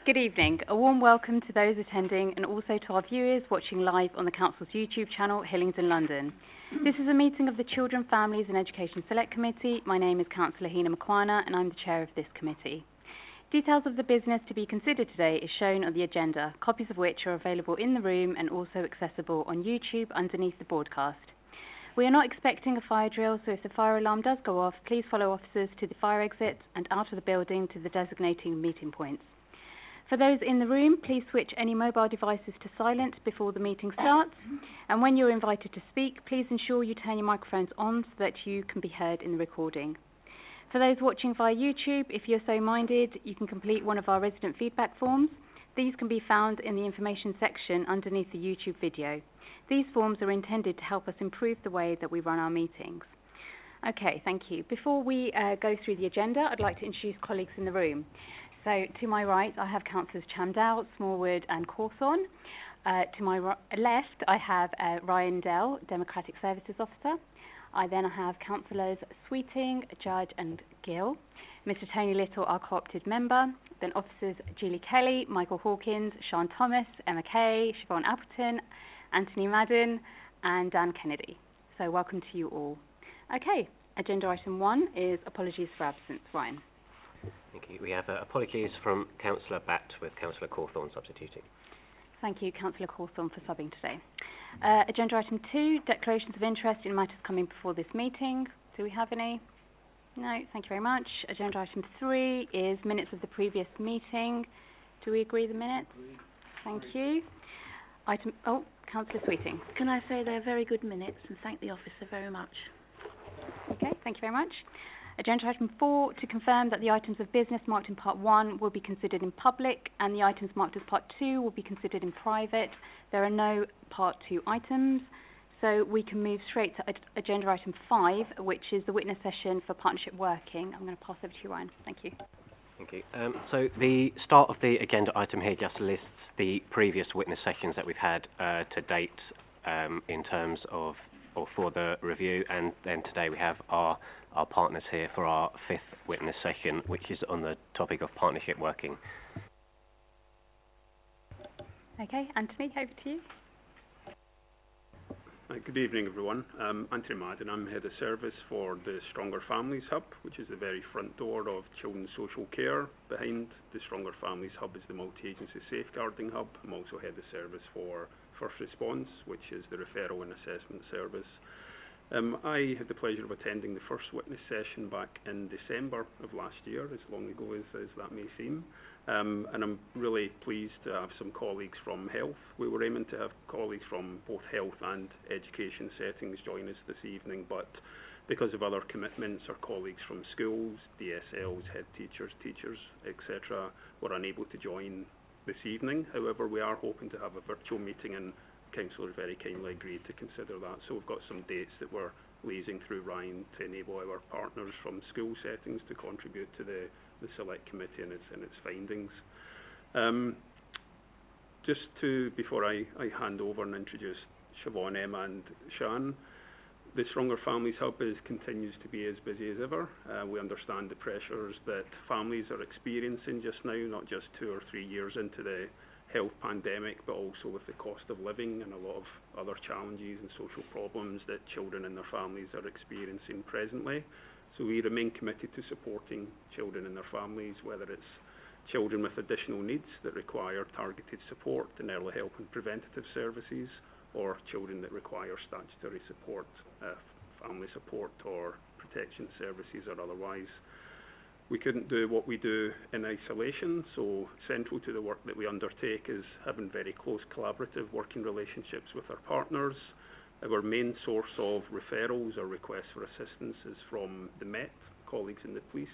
Good evening. A warm welcome to those attending and also to our viewers watching live on the Council's YouTube channel, Hillingdon, London. This is a meeting of the Children, Families and Education Select Committee. My name is Councillor Heena Makwana and I'm the chair of this committee. Details of the business to be considered today is shown on the agenda, copies of which are available in the room and also accessible on YouTube underneath the broadcast. We are not expecting a fire drill, so if the fire alarm does go off, please follow officers to the fire exit and out of the building to the designating meeting points. For those in the room, please switch any mobile devices to silent before the meeting starts. And when you're invited to speak, please ensure you turn your microphones on so that you can be heard in the recording. For those watching via YouTube, if you're so minded, you can complete one of our resident feedback forms. These can be found in the information section underneath the YouTube video. These forms are intended to help us improve the way that we run our meetings. Okay, thank you. Before we go through the agenda, I'd like to introduce colleagues in the room. So to my right, I have Councillors Chamdowell, Smallwood and Cawthorne. To my left, I have Ryan Dell, Democratic Services Officer. I then have Councillors Sweeting, Judge and Gill. Mr Tony Little, our co-opted member. Then Officers Julie Kelly, Michael Hawkins, Sean Thomas, Emma Kay, Siobhan Appleton, Anthony Madden and Dan Kennedy. So welcome to you all. Okay, agenda item 1 is apologies for absence. Ryan. Thank you. We have apologies from Councillor Batt with Councillor Cawthorne substituting. Thank you, Councillor Cawthorne, for subbing today. Agenda item 2, declarations of interest in matters coming before this meeting. Do we have any? No, thank you very much. Agenda item 3 is minutes of the previous meeting. Do we agree the minutes? Thank you. Councillor Sweeting. Can I say they're very good minutes and thank the officer very much. Okay, thank you very much. Agenda item 4, to confirm that the items of business marked in part 1 will be considered in public and the items marked as part 2 will be considered in private. There are no part 2 items, so we can move straight to agenda item 5, which is the witness session for partnership working. I'm going to pass over to you, Ryan. Thank you. Thank you. So the start of the agenda item here just lists the previous witness sessions that we've had to date in terms of or for the review, and then today we have our partners here for our 5th witness session, which is on the topic of partnership working. Okay, Anthony, over to you. Good evening, everyone. I'm Anthony Madden. I'm Head of Service for the Stronger Families Hub, which is the very front door of children's social care. Behind the Stronger Families Hub is the Multi-Agency Safeguarding Hub. I'm also Head of Service for First Response, which is the referral and assessment service. I had the pleasure of attending the first witness session back in December of last year, as long ago as that may seem. And I'm really pleased to have some colleagues from health. We were aiming to have colleagues from both health and education settings join us this evening, but because of other commitments, our colleagues from schools, DSLs, head teachers, etc. were unable to join this evening. However, we are hoping to have a virtual meeting and Councillors very kindly agreed to consider that. So we've got some dates that we're liaising through Ryan to enable our partners from school settings to contribute to the Select Committee and its findings. Before I hand over and introduce Siobhan, Emma and Sian, the Stronger Families Hub continues to be as busy as ever. We understand the pressures that families are experiencing just now, not just 2 or 3 years into the health pandemic, but also with the cost of living and a lot of other challenges and social problems that children and their families are experiencing presently. So we remain committed to supporting children and their families, whether it's children with additional needs that require targeted support and early help and preventative services, or children that require statutory support, family support or protection services or otherwise. We couldn't do what we do in isolation, so central to the work that we undertake is having very close collaborative working relationships with our partners. Our main source of referrals or requests for assistance is from the Met, colleagues in the police.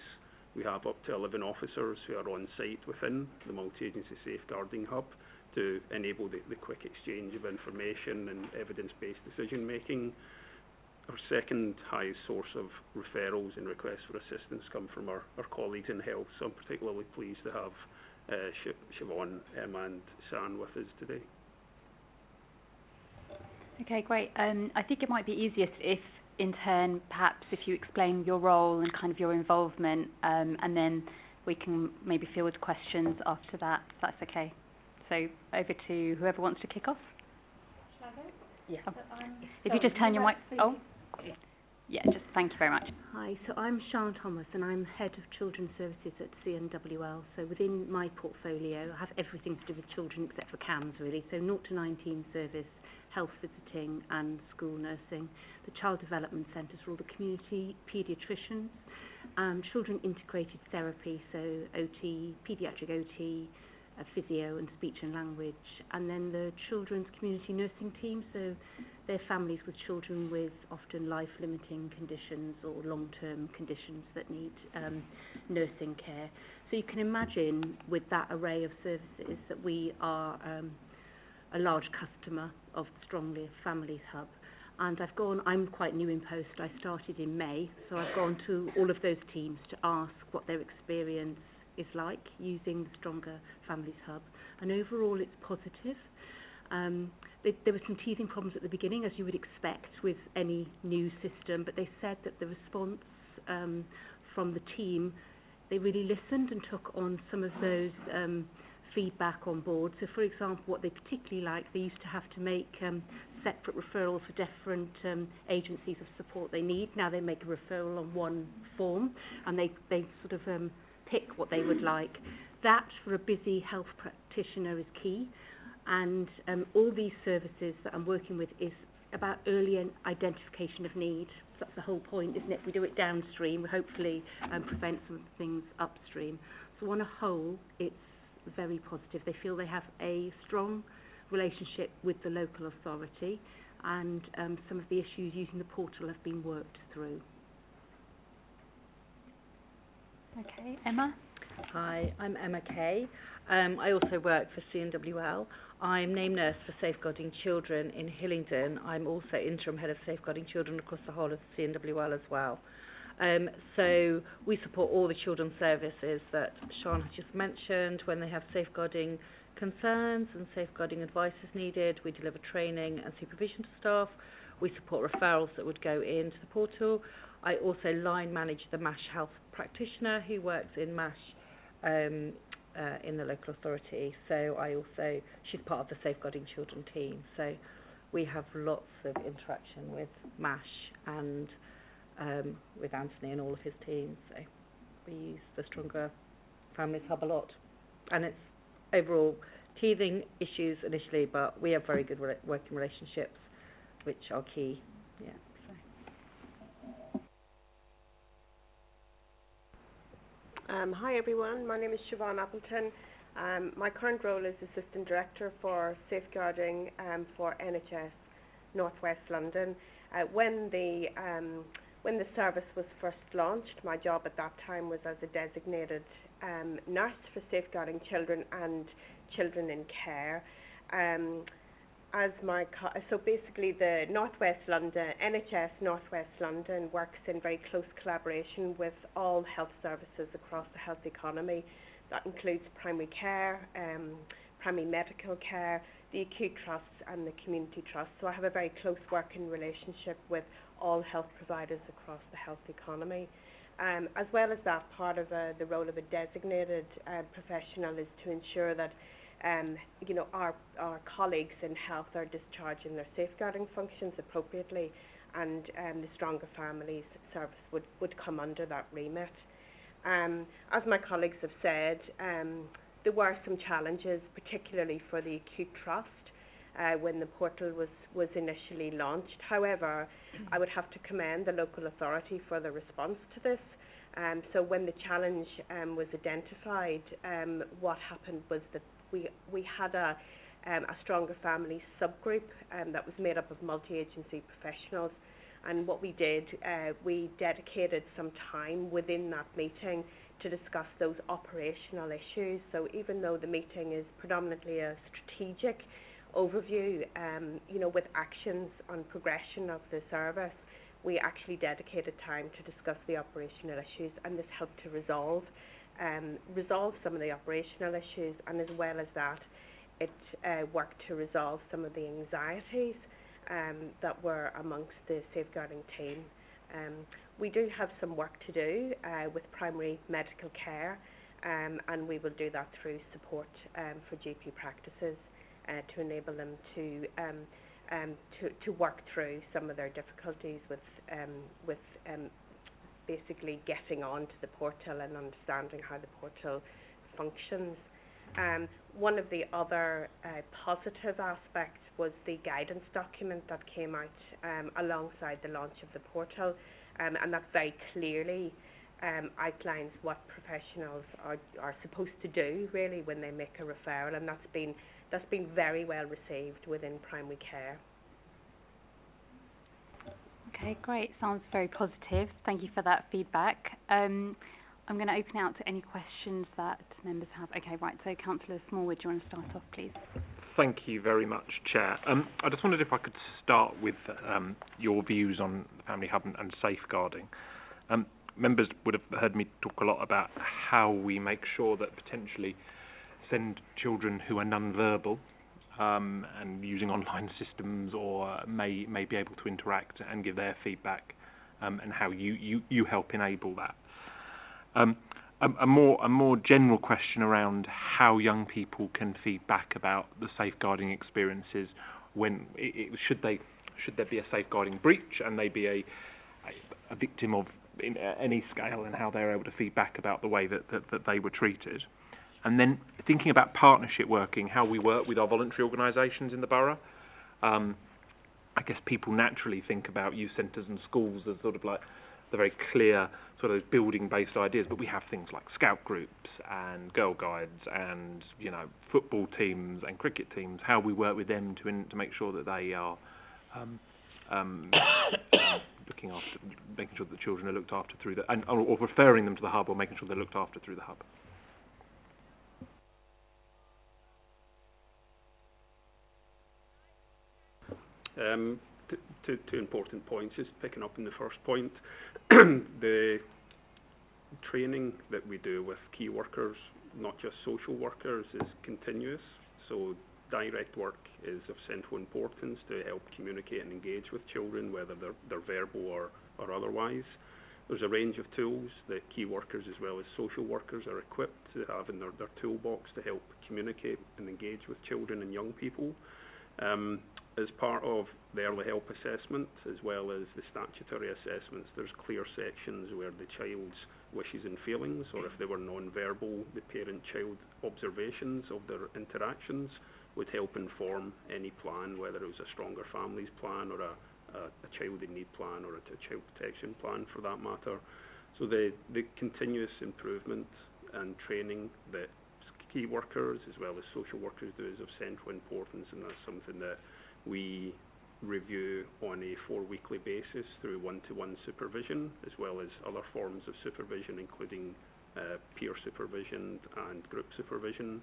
We have up to 11 officers who are on site within the Multi-Agency Safeguarding Hub to enable the quick exchange of information and evidence-based decision making. Our second highest source of referrals and requests for assistance come from our colleagues in health, so I'm particularly pleased to have Siobhan, Emma and San with us today. Okay, great. I think it might be easiest if, in turn, perhaps if you explain your role and kind of your involvement, and then we can maybe field questions after that, if that's okay. So over to whoever wants to kick off. Shall I go? Yeah. So if you just turn your mic... Oh, yeah, just thank you very much. Hi, so I'm Sharon Thomas and I'm Head of Children's Services at CNWL. So within my portfolio, I have everything to do with children except for CAMS really. So 0 to 19 service, health visiting and school nursing. The Child Development Centres for all the community paediatricians. Children integrated therapy, so OT, paediatric OT, physio and speech and language. And then the children's community nursing team, so they're families with children with often life-limiting conditions or long-term conditions that need nursing care. So you can imagine with that array of services that we are a large customer of Strongly Families Hub. And I'm quite new in post, I started in May, so I've gone to all of those teams to ask what their experience is like using the Stronger Families Hub. And overall it's positive. There were some teething problems at the beginning, as you would expect with any new system, but they said that the response from the team, they really listened and took on some of those feedback on board. So for example, what they particularly liked, they used to have to make separate referrals for different agencies of support they need. Now they make a referral on one form and they sort of pick what they would like. That for a busy health practitioner is key, and all these services that I'm working with is about early identification of need. So that's the whole point, isn't it? We do it downstream, we hopefully prevent some things upstream. So on a whole, it's very positive. They feel they have a strong relationship with the local authority, and some of the issues using the portal have been worked through. Okay, Emma? Hi, I'm Emma Kay. I also work for CNWL. I'm named nurse for Safeguarding Children in Hillingdon. I'm also interim head of Safeguarding Children across the whole of CNWL as well. So we support all the children's services that Sean has just mentioned. When they have safeguarding concerns and safeguarding advice is needed, we deliver training and supervision to staff. We support referrals that would go into the portal. I also line manage the MASH health practitioner who works in MASH in the local authority. So she's part of the Safeguarding Children team. So we have lots of interaction with MASH and with Anthony and all of his teams. So we use the Stronger Families Hub a lot. And it's overall teething issues initially, but we have very good working relationships, which are key. Yeah. Hi everyone, my name is Siobhan Appleton. My current role is Assistant Director for Safeguarding for NHS North West London. When the service was first launched, my job at that time was as a designated nurse for safeguarding children and children in care. So basically the Northwest London, NHS Northwest London works in very close collaboration with all health services across the health economy. That includes primary care, primary medical care, the acute trusts and the community trusts. So I have a very close working relationship with all health providers across the health economy. As well as that, part of the role of a designated professional is to ensure that our colleagues in health are discharging their safeguarding functions appropriately, and the Stronger Families service would come under that remit. As my colleagues have said, there were some challenges, particularly for the acute trust when the portal was initially launched. However, I would have to commend the local authority for the response to this. So when the challenge was identified, what happened was that we had a Stronger Families subgroup that was made up of multi-agency professionals, and what we did, we dedicated some time within that meeting to discuss those operational issues. So even though the meeting is predominantly a strategic overview, with actions on progression of the service, we actually dedicated time to discuss the operational issues, and this helped to resolve some of the operational issues, and as well as that, it worked to resolve some of the anxieties that were amongst the safeguarding team. We do have some work to do with primary medical care. and we will do that through support for GP practices to enable them to work through some of their difficulties with basically getting onto the portal and understanding how the portal functions. One of the other positive aspects was the guidance document that came out alongside the launch of the portal, and that very clearly outlines what professionals are supposed to do really when they make a referral, and that's been very well received within primary care. Okay, great. Sounds very positive. Thank you for that feedback. I'm going to open out to any questions that members have. Okay, right. So, Councillor Smallwood, do you want to start off, please? Thank you very much, Chair. I just wondered if I could start with your views on the Family Hub and safeguarding. Members would have heard me talk a lot about how we make sure that potentially send children who are non-verbal and using online systems or may be able to interact and give their feedback, and how you help enable that. A more general question around how young people can feed back about the safeguarding experiences. When should there be a safeguarding breach and they be a victim of in any scale, and how they're able to feed back about the way that they were treated. And then thinking about partnership working, how we work with our voluntary organisations in the borough. I guess people naturally think about youth centres and schools as sort of like the very clear sort of building-based ideas, but we have things like scout groups and girl guides and, you know, football teams and cricket teams, how we work with them to make sure that they are looking after, making sure that the children are looked after through the, or referring them to the hub, or making sure they're looked after through the hub. Two important points. Just picking up on the first point, the training that we do with key workers, not just social workers, is continuous. So direct work is of central importance to help communicate and engage with children, whether they're verbal or otherwise. There's a range of tools that key workers as well as social workers are equipped to have in their toolbox to help communicate and engage with children and young people. As part of the early help assessment, as well as the statutory assessments, there's clear sections where the child's wishes and feelings, or if they were non-verbal, the parent-child observations of their interactions would help inform any plan, whether it was a Stronger Families plan or a child in need plan or a child protection plan for that matter. So the continuous improvement and training that key workers as well as social workers do is of central importance, and that's something that we review on a 4-weekly basis through one-to-one supervision, as well as other forms of supervision, including peer supervision and group supervision.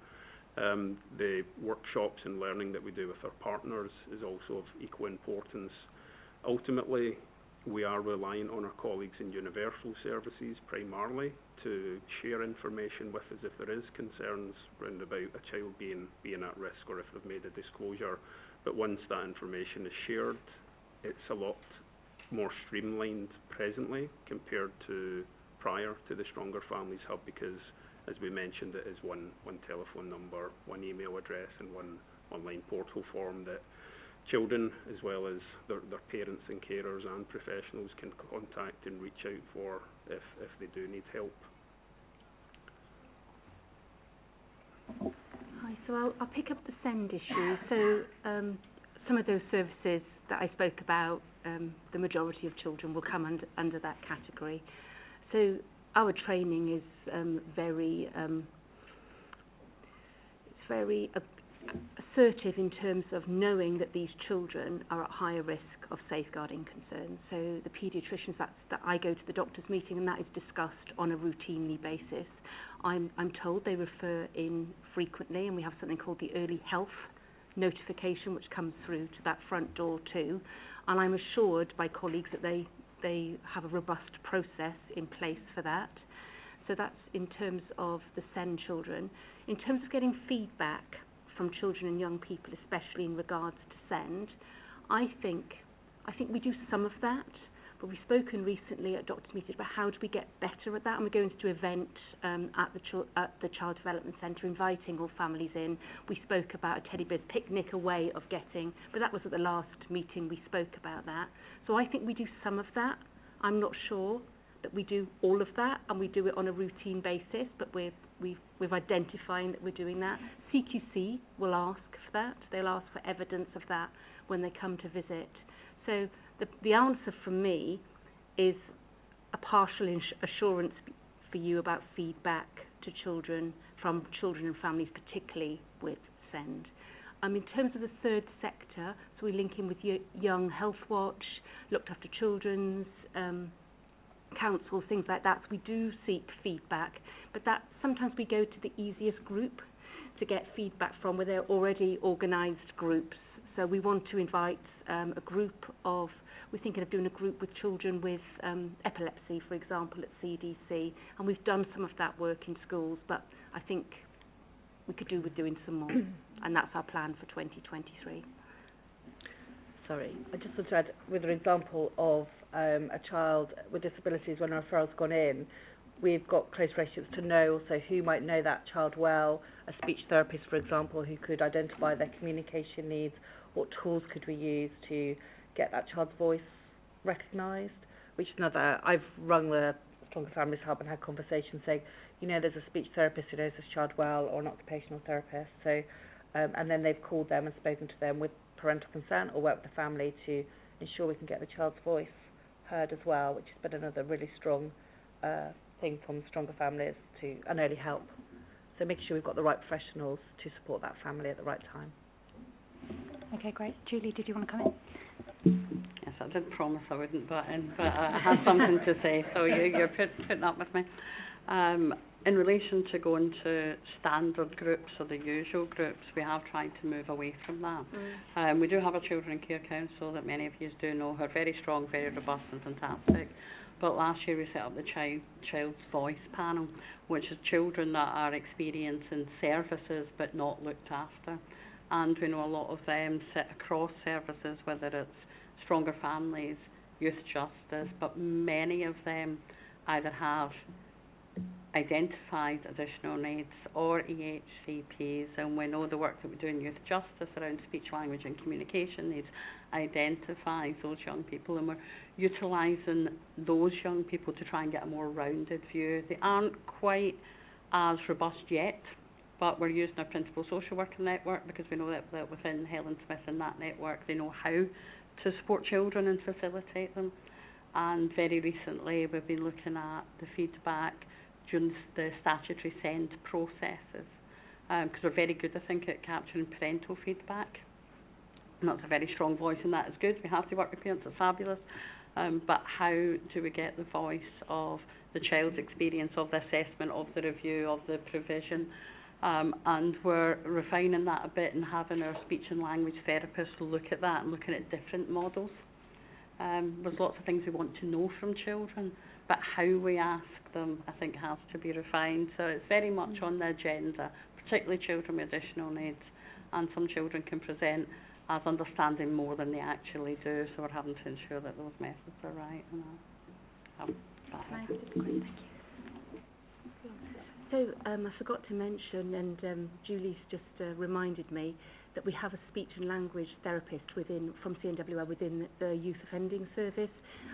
The workshops and learning that we do with our partners is also of equal importance. Ultimately, we are reliant on our colleagues in universal services primarily to share information with us if there is concerns round about a child being at risk, or if they've made a disclosure. But once that information is shared, it's a lot more streamlined presently compared to prior to the Stronger Families Hub, because, as we mentioned, it is one telephone number, one email address and one online portal form that children, as well as their parents and carers and professionals, can contact and reach out for if they do need help. Hi, so I'll pick up the SEND issue. So some of those services that I spoke about, the majority of children will come under that category. So our training is very assertive in terms of knowing that these children are at higher risk of safeguarding concerns. So the paediatricians, that I go to the doctor's meeting, and that is discussed on a routinely basis. I'm told they refer in frequently, and we have something called the early health notification, which comes through to that front door too. And I'm assured by colleagues that they have a robust process in place for that. So that's in terms of the SEND children. In terms of getting feedback from children and young people, especially in regards to SEND, I think we do some of that, But we've spoken recently at doctors' meetings about how do we get better at that, and we're going to do an event at the Child Development Centre, inviting all families in. We spoke about a teddy bear's picnic, a way of getting, but that was at the last meeting we spoke about that. So I think we do some of that. I'm not sure that we do all of that, and we do it on a routine basis, but we're identifying that we're doing that. CQC will ask for that. They'll ask for evidence of that when they come to visit. So the answer from me is a partial assurance for you about feedback to children, from children and families, particularly with SEND. In terms of the third sector, so we link in with Young Health Watch, Looked After Children's councils, things like that. So we do seek feedback, but that sometimes we go to the easiest group to get feedback from, where they're already organised groups. So we want to invite a group of, we're thinking of doing a group with children with epilepsy, for example, at CDC, and we've done some of that work in schools, but I think we could do with doing some more, and that's our plan for 2023. Sorry, I just want to add, with an example of a child with disabilities, when a referral's gone in, we've got close relationships to know also who might know that child well, a speech therapist, for example, who could identify their communication needs. What tools could we use to get that child's voice recognised? Which is another, I've rung the Stronger Families Hub and had conversations saying, there's a speech therapist who knows this child well, or an occupational therapist. So, and then they've called them and spoken to them with parental consent, or work with the family to ensure we can get the child's voice heard as well, which has been another really strong thing from Stronger Families to an early help. So making sure we've got the right professionals to support that family at the right time. Okay, great. Julie, did you want to come in? Yes, I did promise I wouldn't butt in, but I have something to say, so you're putting up with me. In relation to going to standard groups or the usual groups, we have tried to move away from that. We do have a Children Care Council that many of you do know, who are very strong, very robust and fantastic. But last year we set up the Child's Voice panel, which is children that are experiencing services but not looked after. And we know a lot of them sit across services, whether it's Stronger Families, Youth Justice, but many of them either have identified additional needs or EHCPs, and we know the work that we do in Youth Justice around speech, language and communication needs identifies those young people, and we're utilising those young people to try and get a more rounded view. They aren't quite as robust yet, but we're using our principal social worker network, because we know that within Helen Smith and that network they know how to support children and facilitate them. And very recently we've been looking at the feedback during the statutory SEND processes, because we're very good, I think, at capturing parental feedback. And that's a very strong voice, and that is good. We have to work with parents, it's fabulous. But how do we get the voice of the child's experience of the assessment, of the review, of the provision? And we're refining that a bit and having our speech and language therapists look at that and looking at different models. There's lots of things we want to know from children, but how we ask them, I think, has to be refined. So it's very much on the agenda, particularly children with additional needs. And some children can present as understanding more than they actually do, so we're having to ensure that those methods are right. Great, thank you. So I forgot to mention, and Julie's just reminded me, that we have a speech and language therapist from CNWL within the Youth Offending Service,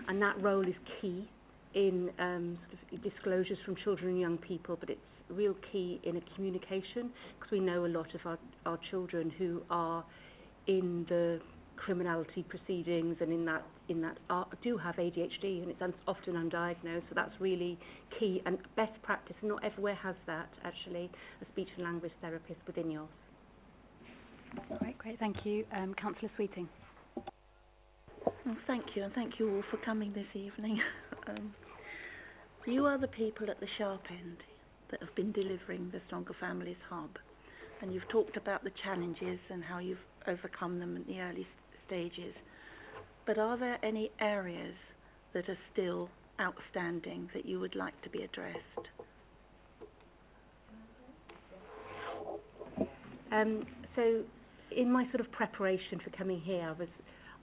and that role is key in sort of disclosures from children and young people, but it's real key in a communication, because we know a lot of our children who are in the criminality proceedings and in that do have ADHD, and it's often undiagnosed, so that's really key and best practice. Not everywhere has that, actually, a speech and language therapist within yours. Great, thank you. Councillor Sweeting. Well, thank you, and thank you all for coming this evening. You are the people at the sharp end that have been delivering the Stronger Families Hub, and you've talked about the challenges and how you've overcome them in the early stages. But are there any areas that are still outstanding that you would like to be addressed? So in my sort of preparation for coming here,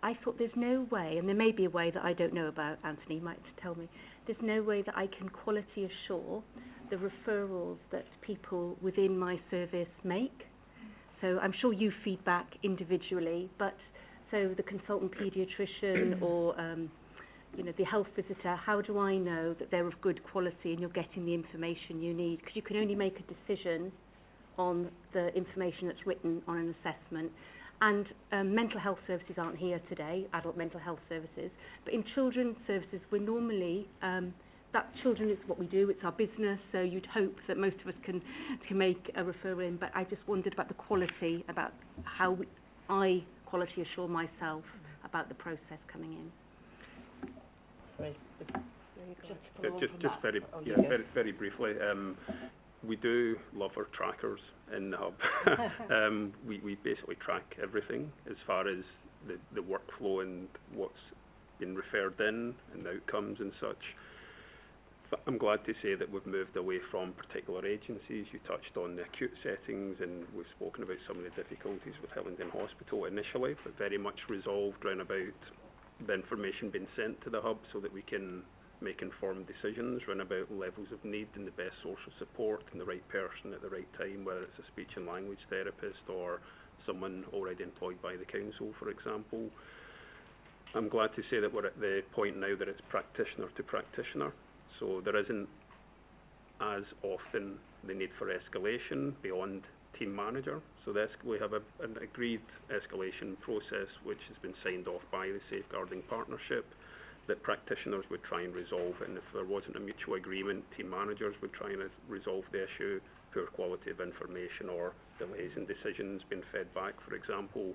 I thought there's no way, and there may be a way that I don't know about, Anthony, you might tell me, there's no way that I can quality assure the referrals that people within my service make. So I'm sure you feedback individually, but so the consultant paediatrician or the health visitor, how do I know that they're of good quality and you're getting the information you need? Because you can only make a decision on the information that's written on an assessment. And mental health services aren't here today, adult mental health services, but in children's services we're normally, that children is what we do, it's our business, so you'd hope that most of us can make a referral in, but I just wondered about the quality, about how I quality assure myself about the process coming in. Just very briefly, we do love our trackers in the hub. We basically track everything as far as the workflow and what's been referred in and the outcomes and such. But I'm glad to say that we've moved away from particular agencies. You touched on the acute settings, and we've spoken about some of the difficulties with Hillingdon Hospital initially, but very much resolved round about the information being sent to the hub so that we can make informed decisions round about levels of need and the best social support and the right person at the right time, whether it's a speech and language therapist or someone already employed by the council, for example. I'm glad to say that we're at the point now that it's practitioner to practitioner, so there isn't as often the need for escalation beyond team manager. So we have an agreed escalation process which has been signed off by the Safeguarding Partnership that practitioners would try and resolve, and if there wasn't a mutual agreement, team managers would try and resolve the issue, poor quality of information or delays in decisions being fed back, for example.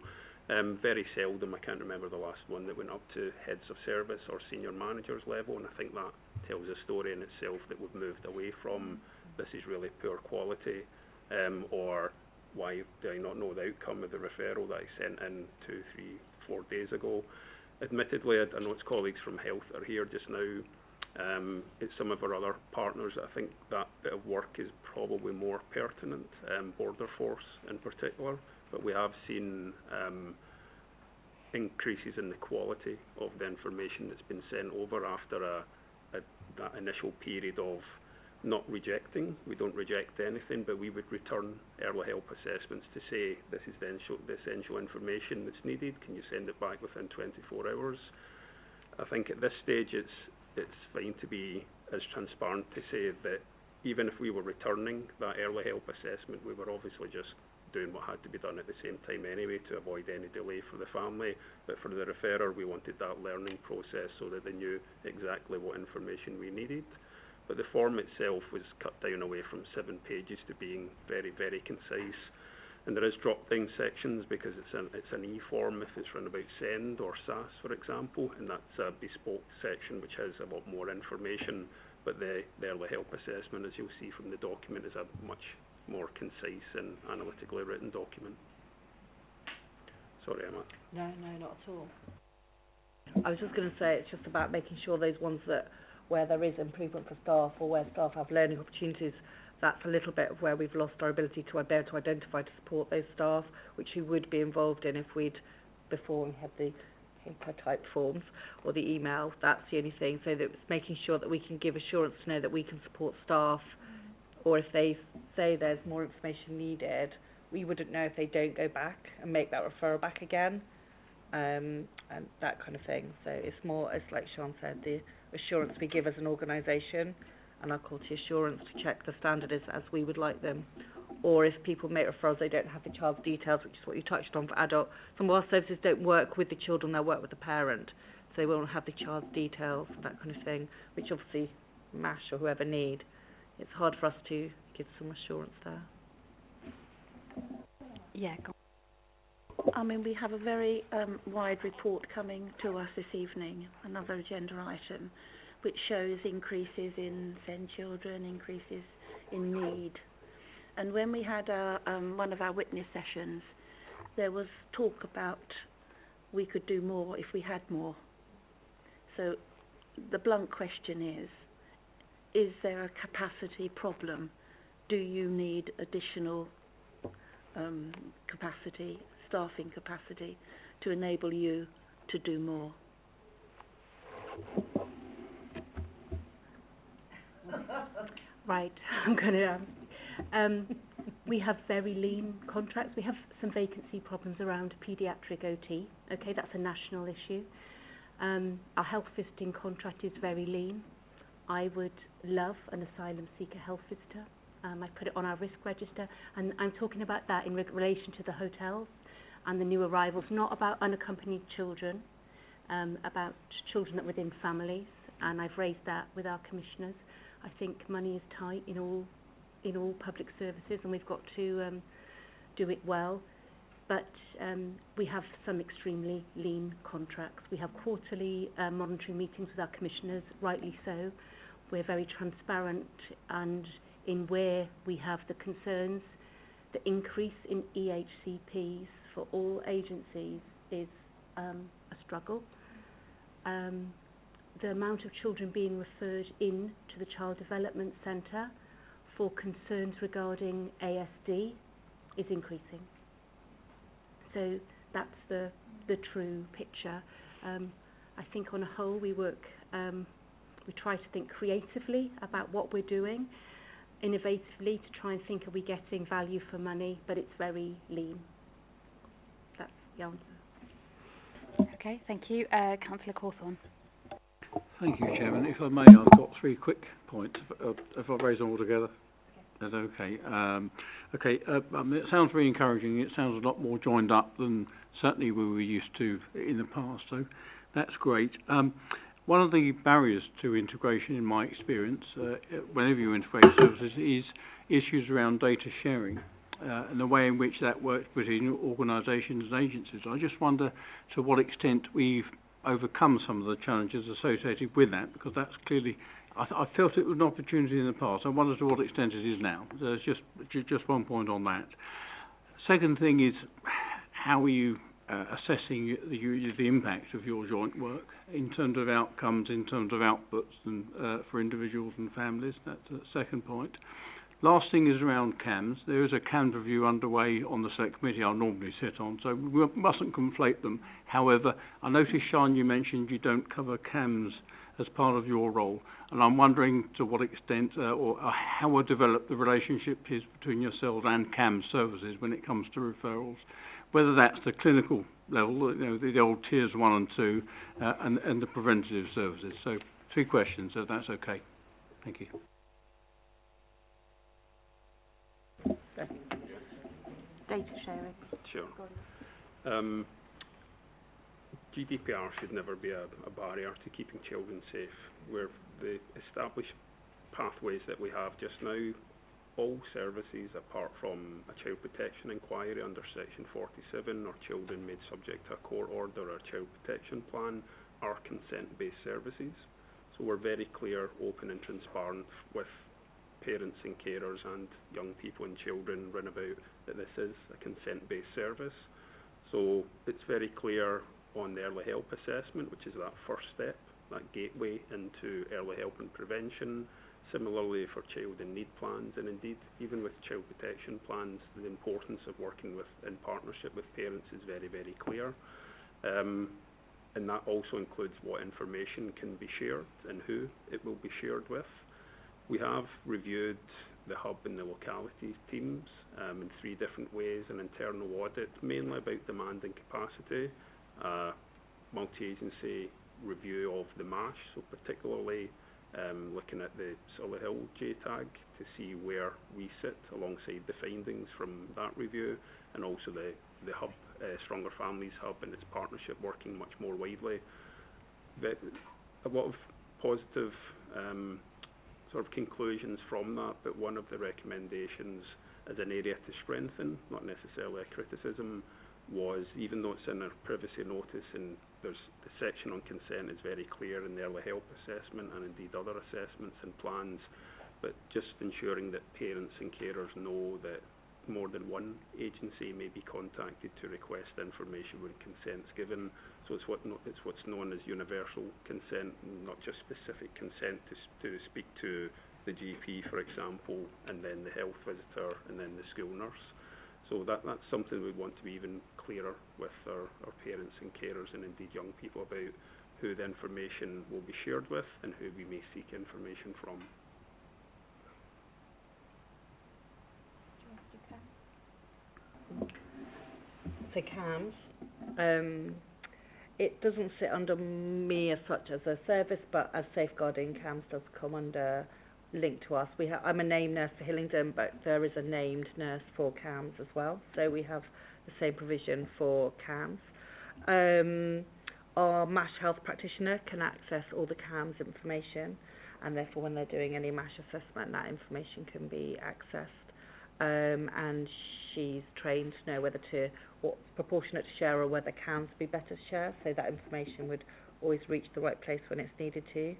Very seldom, I can't remember the last one that went up to heads of service or senior managers level, and I think that tells a story in itself that we've moved away from this is really poor quality, or why do I not know the outcome of the referral that I sent in 2, 3, 4 days ago. Admittedly, I know it's colleagues from health are here just now. It's some of our other partners. I think that bit of work is probably more pertinent, Border Force in particular, but we have seen increases in the quality of the information that's been sent over after that initial period of not rejecting. We don't reject anything, but we would return early help assessments to say this is the essential information that's needed. Can you send it back within 24 hours? I think at this stage it's fine to be as transparent to say that even if we were returning that early help assessment, we were obviously just doing what had to be done at the same time anyway to avoid any delay for the family. But for the referrer, we wanted that learning process so that they knew exactly what information we needed. But the form itself was cut down away from 7 pages to being very, very concise. And there is drop-down sections because it's an e-form if it's run about SEND or SAS, for example, and that's a bespoke section which has a lot more information. But the early help assessment, as you'll see from the document, is a much more concise and analytically written document. Sorry, Emma. No, not at all. I was just going to say it's just about making sure those ones that where there is improvement for staff or where staff have learning opportunities, that's a little bit of where we've lost our ability to be able to identify to support those staff, which we would be involved in if before we had the paper-typed forms or the email. That's the only thing. So that it's making sure that we can give assurance to know that we can support staff, or if they say there's more information needed, we wouldn't know if they don't go back and make that referral back again, and that kind of thing. So it's like Sean said, the assurance we give as an organisation and our quality assurance to check the standard is as we would like them. Or if people make referrals, they don't have the child's details, which is what you touched on for adult. Some of our services don't work with the children, they'll work with the parent. So they won't have the child's details, that kind of thing, which obviously MASH or whoever need. It's hard for us to give some assurance there. Yeah, I mean, we have a very wide report coming to us this evening, another agenda item, which shows increases in SEND children, increases in need. And when we had one of our witness sessions, there was talk about we could do more if we had more. So the blunt question is there a capacity problem? Do you need additional capacity, staffing capacity, to enable you to do more? Right, I'm going to... we have very lean contracts. We have some vacancy problems around paediatric OT. Okay, that's a national issue. Our health visiting contract is very lean. I would love an asylum seeker health visitor. I put it on our risk register, and I'm talking about that in relation to the hotels and the new arrivals, not about unaccompanied children, about children that are within families, and I've raised that with our commissioners. I think money is tight in all public services, and we've got to do it well. But we have some extremely lean contracts. We have quarterly monitoring meetings with our commissioners, rightly so. We're very transparent, and in where we have the concerns, the increase in EHCPs for all agencies is a struggle. The amount of children being referred in to the Child Development Centre for concerns regarding ASD is increasing. So that's the true picture. I think on a whole we work, we try to think creatively about what we're doing, innovatively to try and think, are we getting value for money, but it's very lean. That's the answer. Okay, thank you. Councillor Cawthorne. Thank you, Chairman. If I may, I've got 3 quick points. If I raise them all together, that's okay. It sounds very encouraging. It sounds a lot more joined up than certainly we were used to in the past, so that's great. One of the barriers to integration, in my experience, whenever you integrate services, is issues around data sharing and the way in which that works between organisations and agencies. I just wonder to what extent we've overcome some of the challenges associated with that, because that's clearly, I felt it was an opportunity in the past. I wonder to what extent it is now. There's just one point on that. Second thing is, how are you assessing the impact of your joint work in terms of outcomes, in terms of outputs and for individuals and families? That's the second point. Last thing is around CAMS. There is a CAMS review underway on the select committee I normally sit on, so we mustn't conflate them. However, I noticed, Sian, you mentioned you don't cover CAMS as part of your role, and I'm wondering to what extent or how developed the relationship is between yourselves and CAMS services when it comes to referrals, whether that's the clinical level, the old tiers 1 and 2, and the preventative services. So 3 questions, if that's okay. Thank you. Data sharing. Sure. GDPR should never be a barrier to keeping children safe. Where the established pathways that we have just now, all services apart from a child protection inquiry under Section 47 or children made subject to a court order or a child protection plan are consent-based services. So we're very clear, open and transparent with parents and carers and young people and children run about that this is a consent-based service. So it's very clear on the early help assessment, which is that first step, that gateway into early help and prevention. Similarly for child in need plans, and indeed even with child protection plans, the importance of working in partnership with parents is very, very clear. And that also includes what information can be shared and who it will be shared with. We have reviewed the hub and the localities teams in 3 different ways: an internal audit, mainly about demand and capacity, multi-agency review of the MASH, so particularly looking at the Solihull JTAG to see where we sit alongside the findings from that review, and also the hub, Stronger Families Hub and its partnership working much more widely. A lot of positive sort of conclusions from that, but one of the recommendations as an area to strengthen, not necessarily a criticism, was, even though it's in a privacy notice and there's the section on consent is very clear in the early help assessment and indeed other assessments and plans, but just ensuring that parents and carers know that more than one agency may be contacted to request information when consent's given. So it's what's known as universal consent, not just specific consent to speak to the GP, for example, and then the health visitor and then the school nurse. So that's something we want to be even clearer with our parents and carers and indeed young people about who the information will be shared with and who we may seek information from. So CAMS, it doesn't sit under me as such as a service, but as safeguarding, CAMS does come under, linked to us. I'm a named nurse for Hillingdon, but there is a named nurse for CAMS as well. So we have the same provision for CAMS. Our MASH health practitioner can access all the CAMS information, and therefore when they're doing any MASH assessment, that information can be accessed. And she's trained to know what's proportionate to share or whether CAMS would be better to share, so that information would always reach the right place when it's needed to.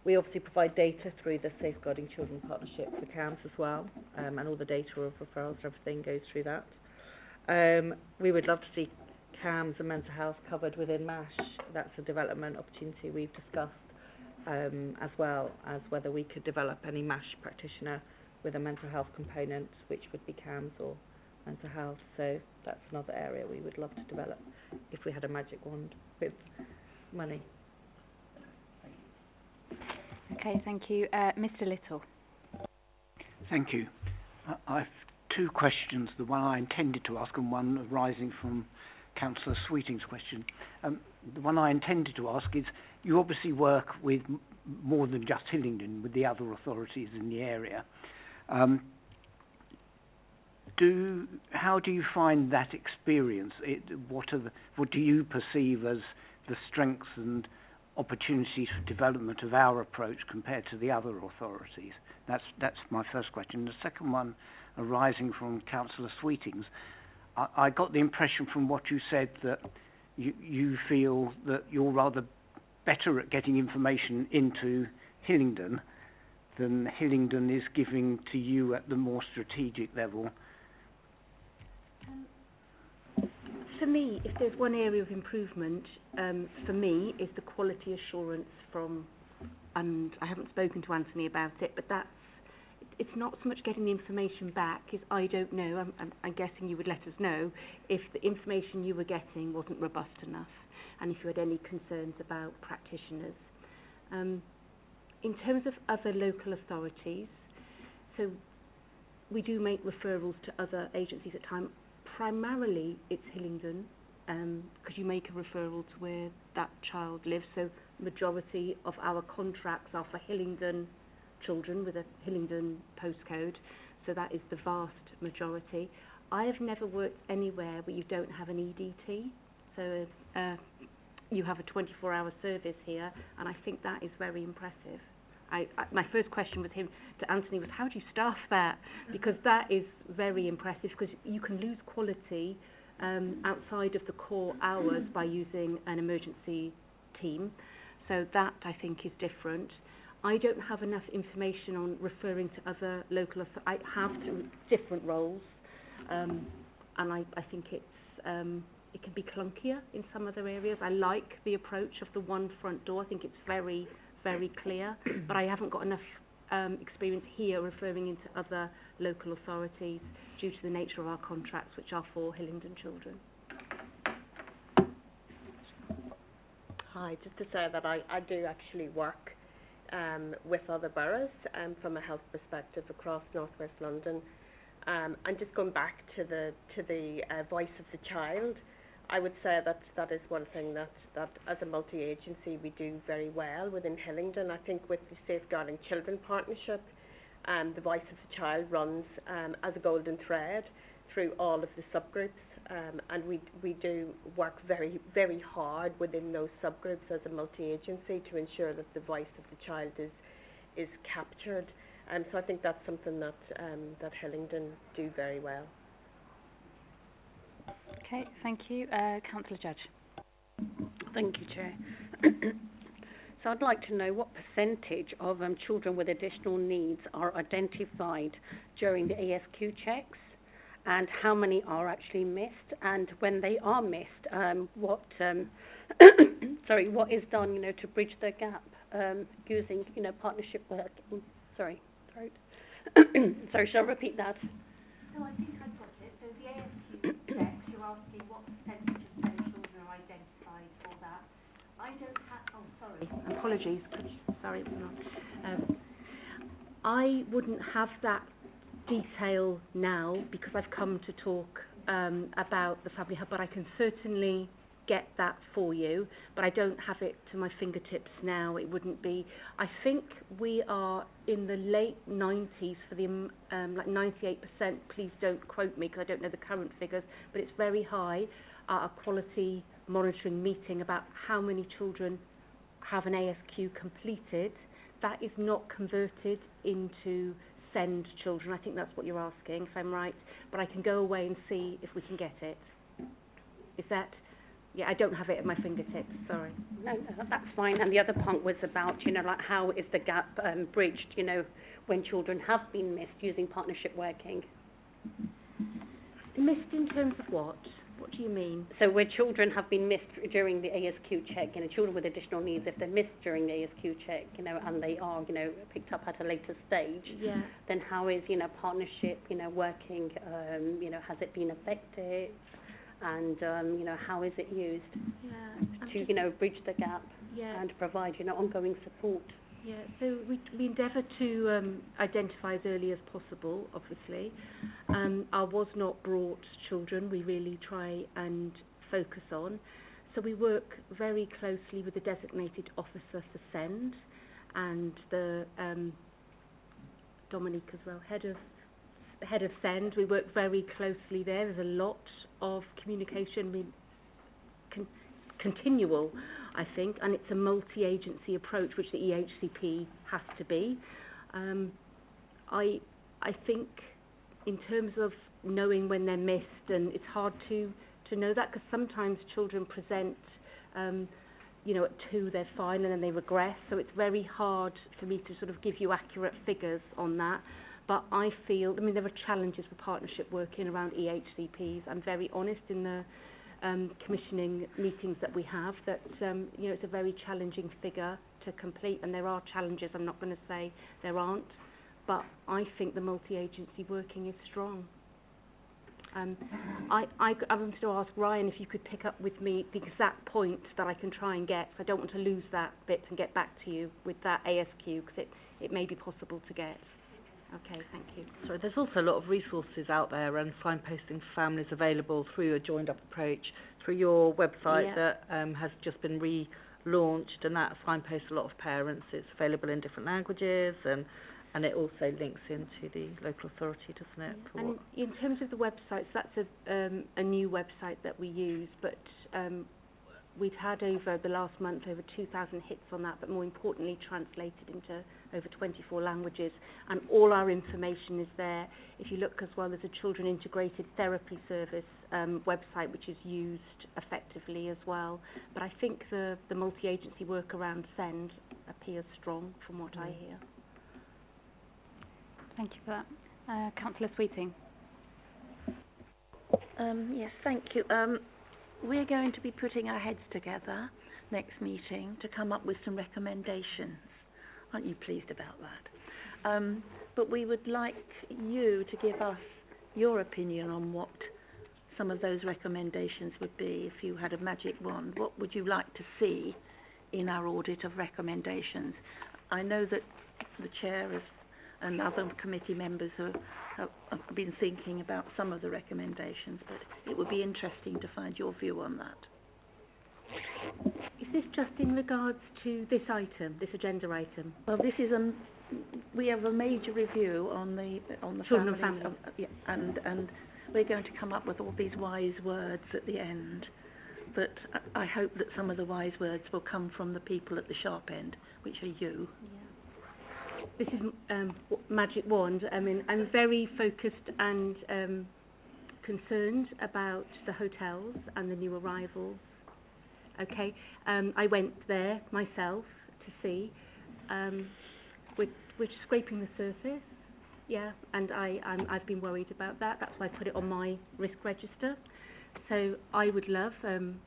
We obviously provide data through the Safeguarding Children Partnership for CAMS as well, and all the data of referrals, everything goes through that. We would love to see CAMS and mental health covered within MASH. That's a development opportunity we've discussed, as well as whether we could develop any MASH practitioner with a mental health component, which would be CAMS or mental health. So that's another area we would love to develop if we had a magic wand with money. Okay, thank you. Mr. Little. Thank you. I've two questions, the one I intended to ask and one arising from Councillor Sweeting's question. The one I intended to ask is, you obviously work with more than just Hillingdon, with the other authorities in the area. How do you find that experience? What do you perceive as the strengths and opportunities for development of our approach compared to the other authorities? That's my first question. The second one, arising from Councillor Sweeting's, I got the impression from what you said that you feel that you're rather better at getting information into Hillingdon than Hillingdon is giving to you at the more strategic level. For me, if there's one area of improvement, for me, is the quality assurance from, and I haven't spoken to Anthony about it, but it's not so much getting the information back, is I don't know, I'm guessing you would let us know if the information you were getting wasn't robust enough, and if you had any concerns about practitioners. In terms of other local authorities, so we do make referrals to other agencies at times. Primarily it's Hillingdon, because you make a referral to where that child lives, so majority of our contracts are for Hillingdon children with a Hillingdon postcode, so that is the vast majority. I have never worked anywhere where you don't have an EDT, so you have a 24-hour service here, and I think that is very impressive. My first question with him to Anthony was, how do you staff that? Because that is very impressive, because you can lose quality outside of the core hours by using an emergency team. So that, I think, is different. I don't have enough information on referring to other local authorities. I have through different roles, and I think it can be clunkier in some other areas. I like the approach of the one front door. I think it's very, very clear, but I haven't got enough experience here referring into other local authorities due to the nature of our contracts, which are for Hillingdon children. Hi, just to say that I do actually work with other boroughs from a health perspective across northwest London, and just going back to the voice of the child, I would say that is one thing that as a multi-agency we do very well within Hillingdon. I think with the Safeguarding Children Partnership, the voice of the child runs as a golden thread through all of the subgroups, and we do work very, very hard within those subgroups as a multi-agency to ensure that the voice of the child is captured. So I think that's something that Hillingdon do very well. Okay, thank you. Councillor Judge. Thank you, Chair. So I'd like to know what percentage of children with additional needs are identified during the ASQ checks, and how many are actually missed, and when they are missed, what what is done, to bridge the gap using, partnership work. Sorry, shall I repeat that? So I think I've got it. So the ASQ checks, you're asking what percentage of SEND children are identified for that. I don't have, oh sorry, apologies, sorry, I wouldn't have that detail now because I've come to talk about the Family Hub, but I can certainly get that for you, but I don't have it to my fingertips now. It wouldn't be, I think we are in the late 90s for the like 98%, please don't quote me because I don't know the current figures, but it's very high at a quality monitoring meeting about how many children have an ASQ completed. That is not converted into SEND children. I think that's what you're asking, if I'm right, but I can go away and see if we can get it. Is that? Yeah, I don't have it at my fingertips, sorry. No, that's fine. And the other point was about, like how is the gap bridged, when children have been missed using partnership working? Missed in terms of what? What do you mean? So where children have been missed during the ASQ check, children with additional needs, if they're missed during the ASQ check, and they are, picked up at a later stage, then how is, partnership, working, has it been effective? And, how is it used to, bridge the gap and provide, ongoing support? Yeah, so we endeavour to identify as early as possible, obviously. Our was not brought children we really try and focus on. So we work very closely with the designated officer for SEND and the Dominique as well, head of SEND. We work very closely there. There's a lot of communication, continual, I think, and it's a multi-agency approach, which the EHCP has to be. I think in terms of knowing when they're missed, and it's hard to know that because sometimes children present, at 2 they're fine and then they regress, so it's very hard for me to sort of give you accurate figures on that. But I feel, there are challenges with partnership working around EHCPs. I'm very honest in the commissioning meetings that we have that, it's a very challenging figure to complete, and there are challenges. I'm not going to say there aren't, but I think the multi-agency working is strong. I wanted to ask Ryan if you could pick up with me the exact point that I can try and get. I don't want to lose that bit and get back to you with that ASQ because it may be possible to get. Okay, thank you. So there's also a lot of resources out there and signposting for families available through a joined up approach, through your website that has just been relaunched, and that signposts a lot of parents. It's available in different languages, and it also links into the local authority, doesn't it? And in terms of the websites, that's a new website that we use, but we've had over the last month over 2,000 hits on that, but more importantly translated into over 24 languages, and all our information is there. If you look as well, there's a Children Integrated Therapy Service website which is used effectively as well. But I think the multi-agency work around SEND appears strong from what I hear. Thank you for that. Councillor Sweeting. Yes, thank you. We're going to be putting our heads together next meeting to come up with some recommendations. Aren't you pleased about that? But we would like you to give us your opinion on what some of those recommendations would be. If you had a magic wand, what would you like to see in our audit of recommendations? I know that the chair and other committee members have been thinking about some of the recommendations, but it would be interesting to find your view on that. Is this just in regards to this item, this agenda item? Well, this is we have a major review on the children and families, and we're going to come up with all these wise words at the end. But I hope that some of the wise words will come from the people at the sharp end, which are you. Yeah. This is magic wand. I'm very focused and concerned about the hotels and the new arrivals. Okay, I went there myself to see. We're scraping the surface, and I've been worried about that. That's why I put it on my risk register. So I would love. I'm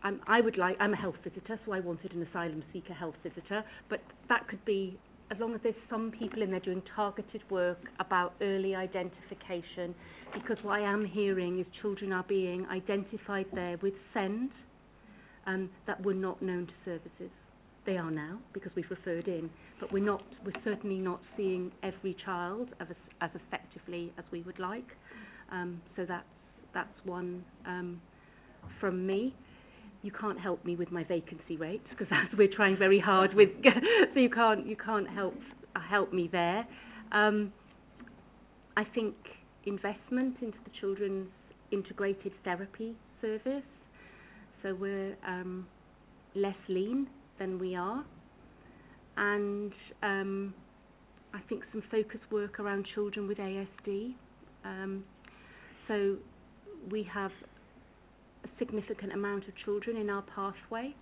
a health visitor, so I wanted an asylum seeker health visitor, but that could be as long as there's some people in there doing targeted work about early identification, because what I am hearing is children are being identified there with SEND that were not known to services. They are now, because we've referred in, but we're certainly not seeing every child as effectively as we would like. So that's one from me. You can't help me with my vacancy rates, because we're trying very hard with, so you can't help me there. I think investment into the children's integrated therapy service, so we're less lean than we are, and I think some focus work around children with ASD. So we have a significant amount of children in our pathway.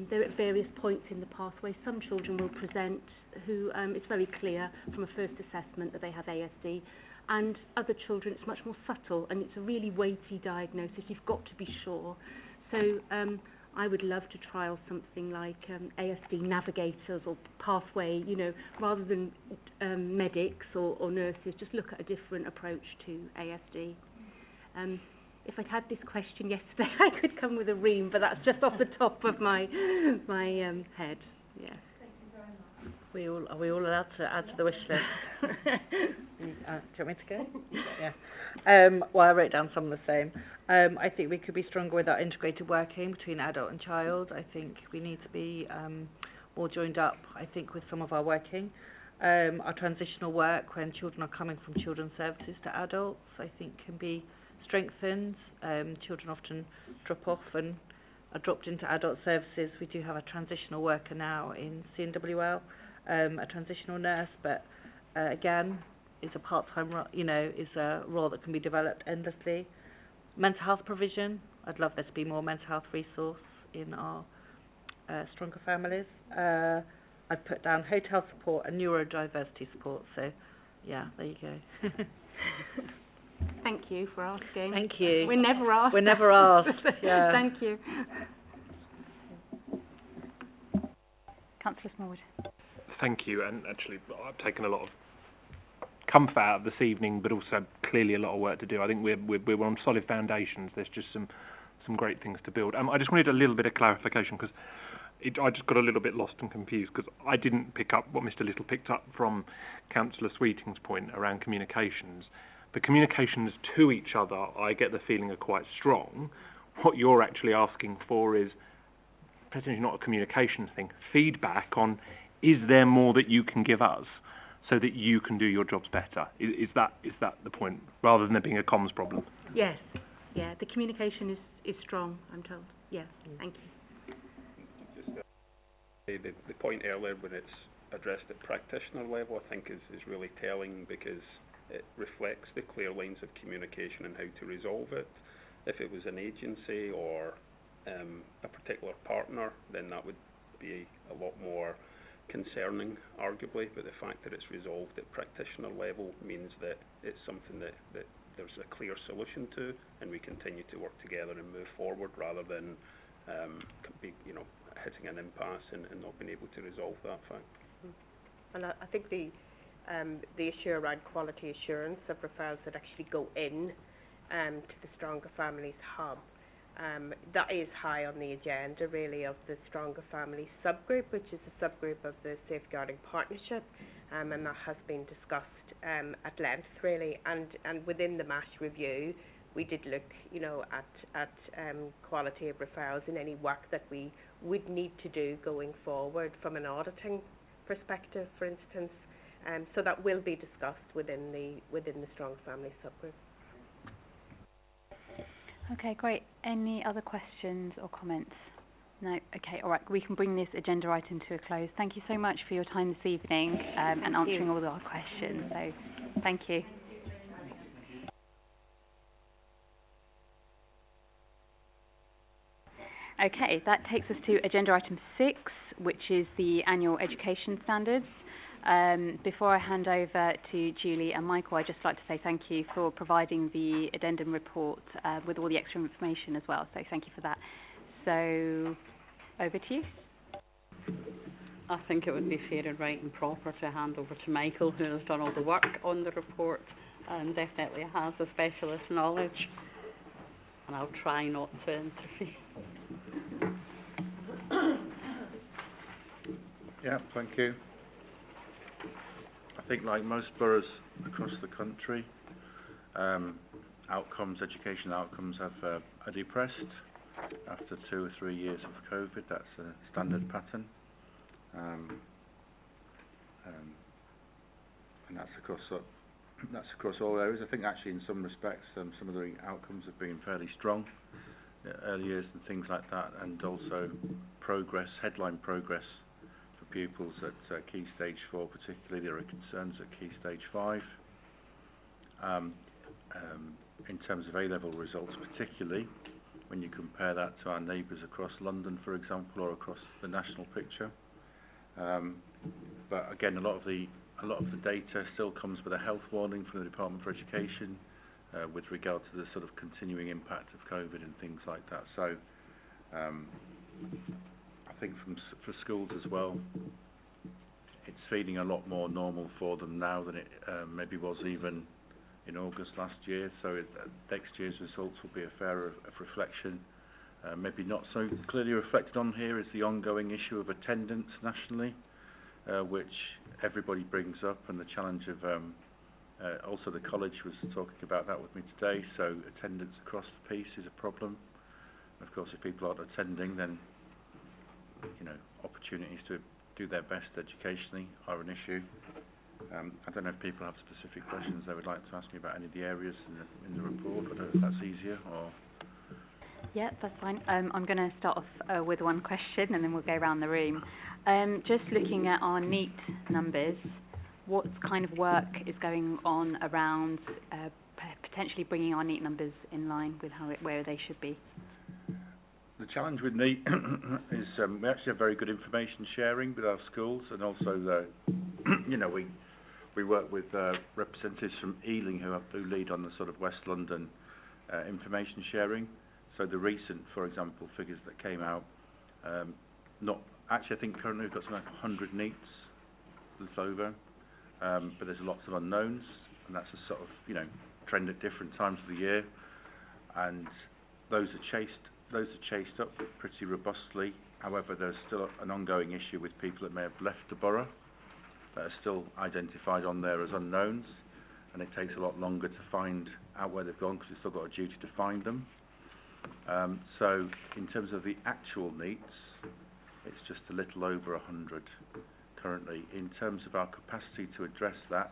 They're at various points in the pathway. Some children will present who it's very clear from a first assessment that they have ASD, and other children it's much more subtle and it's a really weighty diagnosis. You've got to be sure. So I would love to trial something like ASD navigators or pathway, rather than medics or nurses, just look at a different approach to ASD. If I'd had this question yesterday, I could come with a ream, but that's just off the top of my head. Yeah. Are we all allowed to add to the wish list? Do you want me to go? Yeah. Well, I wrote down some of the same. I think we could be stronger with our integrated working between adult and child. I think we need to be more joined up, I think, with some of our working. Our transitional work when children are coming from children's services to adults, I think, can be strengthened. Children often drop off and are dropped into adult services. We do have a transitional worker now in CNWL, a transitional nurse, but again, is a part-time, is a role that can be developed endlessly. Mental health provision. I'd love there to be more mental health resource in our stronger families. I've put down hotel support and neurodiversity support. So, yeah, there you go. Thank you for asking. Thank you. We're never asked. We're never asked. Yeah. Thank you. Councillor Smallwood. Thank you. And actually, I've taken a lot of comfort out of this evening, but also clearly a lot of work to do. I think we're on solid foundations. There's just some great things to build. I just wanted a little bit of clarification, because I just got a little bit lost and confused, because I didn't pick up what Mr. Little picked up from Councillor Sweeting's point around communications. The communications to each other, I get the feeling, are quite strong. What you're actually asking for is potentially not a communications thing, feedback on, is there more that you can give us so that you can do your jobs better? Is that the point, rather than there being a comms problem? Yes. Yeah, the communication is strong, I'm told. Yes, thank you. Just the point earlier when it's addressed at practitioner level, I think is really telling, because it reflects the clear lines of communication and how to resolve it. If it was an agency or a particular partner, then that would be a lot more concerning, arguably, but the fact that it's resolved at practitioner level means that it's something that there's a clear solution to, and we continue to work together and move forward, rather than hitting an impasse and not being able to resolve that fact. And I think the issue around quality assurance of referrals that actually go in to the Stronger Families Hub, that is high on the agenda, really, of the Stronger Families subgroup, which is a subgroup of the Safeguarding Partnership, and that has been discussed at length, really. And within the MASH review, we did look, at quality of referrals in any work that we would need to do going forward from an auditing perspective, for instance. So that will be discussed within the Strong Family subgroup. Okay, great. Any other questions or comments? No? Okay, all right. We can bring this agenda item to a close. Thank you so much for your time this evening and answering all our questions. So, thank you. Okay, that takes us to agenda item 6, which is the annual education standards. Before I hand over to Julie and Michael, I'd just like to say thank you for providing the addendum report with all the extra information as well. So thank you for that. So over to you. I think it would be fair and right and proper to hand over to Michael, who has done all the work on the report and definitely has the specialist knowledge. And I'll try not to interfere. Yeah, thank you. I think like most boroughs across the country, education outcomes are depressed after 2 or 3 years of COVID. That's a standard pattern. And that's across all areas. I think actually in some respects some of the outcomes have been fairly strong, early years and things like that, and also headline progress for pupils at Key Stage 4 particularly. There are concerns at Key Stage 5. In terms of A-level results particularly, when you compare that to our neighbours across London, for example, or across the national picture. But again, a lot of the data still comes with a health warning from the Department for Education with regard to the sort of continuing impact of COVID and things like that. So I think for schools as well, it's feeling a lot more normal for them now than it maybe was even in August last year. So next year's results will be a fairer of reflection. Maybe not so clearly reflected on here is the ongoing issue of attendance nationally, which everybody brings up, and the challenge of also the college was talking about that with me today. So attendance across the piece is a problem. Of course, if people aren't attending, then opportunities to do their best educationally are an issue. I don't know if people have specific questions they would like to ask me about any of the areas in the report. I don't know if that's easier or. Yeah, that's fine. I'm going to start off with one question and then we'll go around the room. Just looking at our NEET numbers, what kind of work is going on around potentially bringing our NEET numbers in line with where they should be? The challenge with NEET is we actually have very good information sharing with our schools, and also we work with representatives from Ealing who lead on the sort of West London information sharing. So the recent, for example, figures that came out, I think currently we've got something like 100 NEETs that's over, but there's lots of unknowns, and that's a sort of trend at different times of the year, and those are chased up pretty robustly. However, there's still an ongoing issue with people that may have left the borough that are still identified on there as unknowns, and it takes a lot longer to find out where they've gone because we've still got a duty to find them. So in terms of the actual NEETs, it's just a little over 100 currently. In terms of our capacity to address that,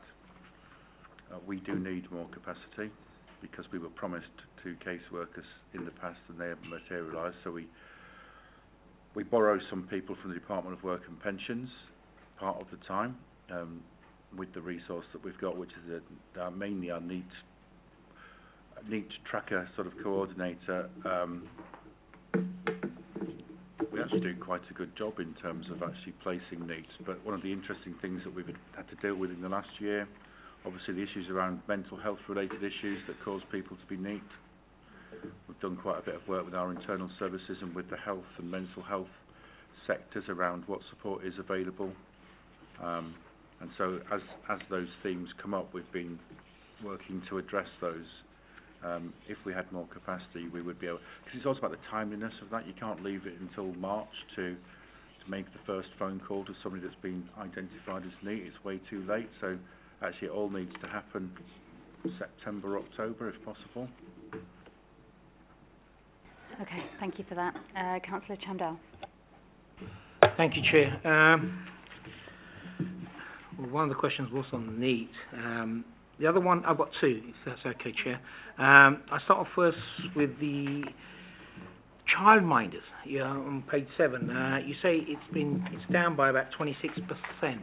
we do need more capacity because we were promised 2 caseworkers in the past and they haven't materialised. So we borrow some people from the Department of Work and Pensions part of the time with the resource that we've got, which is mainly our NEET tracker sort of coordinator. We actually do quite a good job in terms of actually placing NEETs, but one of the interesting things that we've had to deal with in the last year, obviously the issues around mental health related issues that cause people to be NEET. We've done quite a bit of work with our internal services and with the health and mental health sectors around what support is available. And so as those themes come up, we've been working to address those. If we had more capacity, we would be able, because it's also about the timeliness of that. You can't leave it until March to make the first phone call to somebody that's been identified as NEET. It's way too late. So actually it all needs to happen September, October if possible. Okay, thank you for that. Councillor Chandel. Thank you, Chair. One of the questions was on NEET. The other one, I've got 2, if that's okay, Chair. I start off first with the childminders. On page 7, you say it's down by about 26%.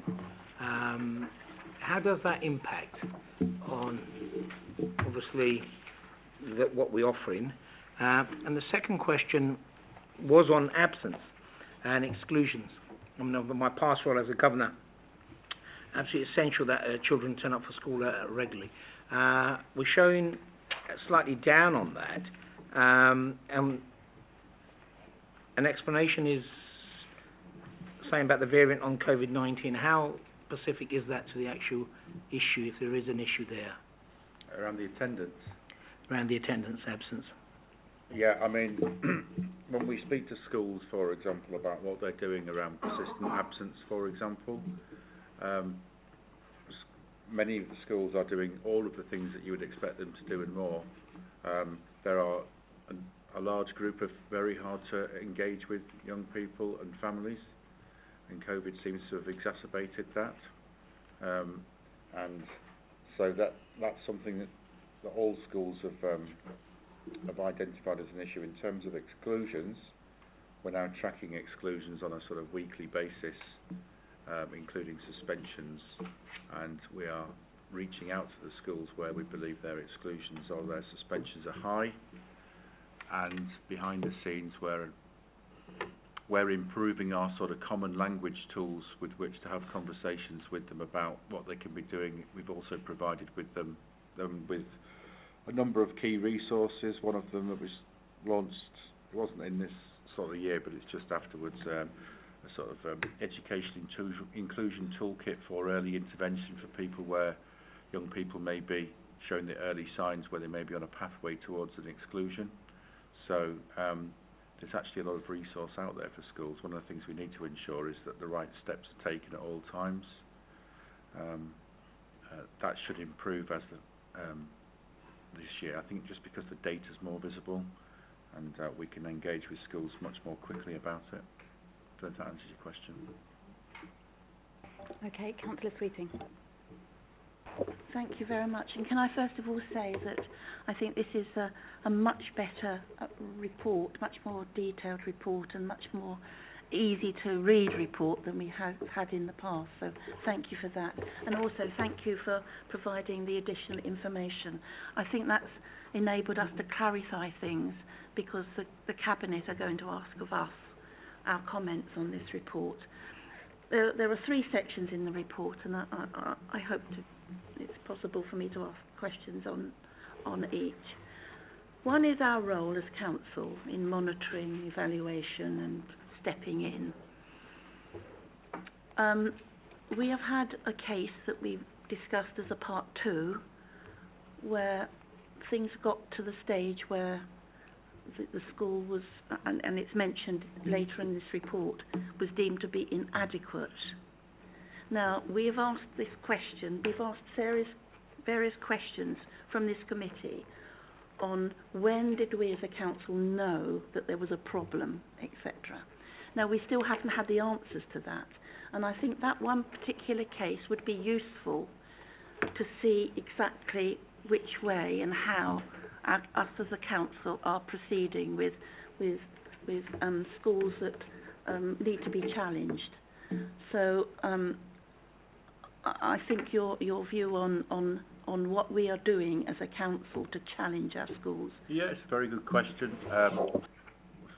How does that impact on, obviously, what we're offering? And the second question was on absence and exclusions. I mean, over my past role as a governor, absolutely essential that children turn up for school regularly. We're showing slightly down on that. And an explanation is saying about the variant on COVID-19, how specific is that to the actual issue, if there is an issue there? Around the attendance? Around the attendance absence. Yeah, I mean, when we speak to schools, for example, about what they're doing around persistent absence, for example, many of the schools are doing all of the things that you would expect them to do and more. There are a large group of very hard to engage with young people and families, and COVID seems to have exacerbated that. And so that's something that all schools have identified as an issue. In terms of exclusions, we're now tracking exclusions on a sort of weekly basis, including suspensions, and we are reaching out to the schools where we believe their exclusions or their suspensions are high, and behind the scenes we're improving our sort of common language tools with which to have conversations with them about what they can be doing. We've also provided with them with a number of key resources. One of them that was launched, it wasn't in this sort of year, but it's just afterwards, a sort of education inclusion toolkit for early intervention for people where young people may be showing the early signs where they may be on a pathway towards an exclusion. So there's actually a lot of resource out there for schools. One of the things we need to ensure is that the right steps are taken at all times. That should improve as this year, I think, just because the data's more visible and we can engage with schools much more quickly about it. Does that answer your question? Okay, Councillor Sweeting. Thank you very much. And can I first of all say that I think this is a much better report, much more detailed report, and much more easy to read report than we have had in the past. So thank you for that. And also thank you for providing the additional information. I think that's enabled us to clarify things, because the Cabinet are going to ask of us our comments on this report. There are 3 sections in the report, and I hope it's possible for me to ask questions on each. One is our role as Council in monitoring, evaluation and stepping in. We have had a case that we've discussed as a part 2, where things got to the stage where the school was, and it's mentioned later in this report, was deemed to be inadequate. Now, we have asked this question, we've asked various questions from this committee on when did we as a council know that there was a problem, etc. Now, we still haven't had the answers to that, and I think that one particular case would be useful to see exactly which way and how us as a council are proceeding with schools that need to be challenged. So I think your view on what we are doing as a council to challenge our schools. Yeah, it's a very good question.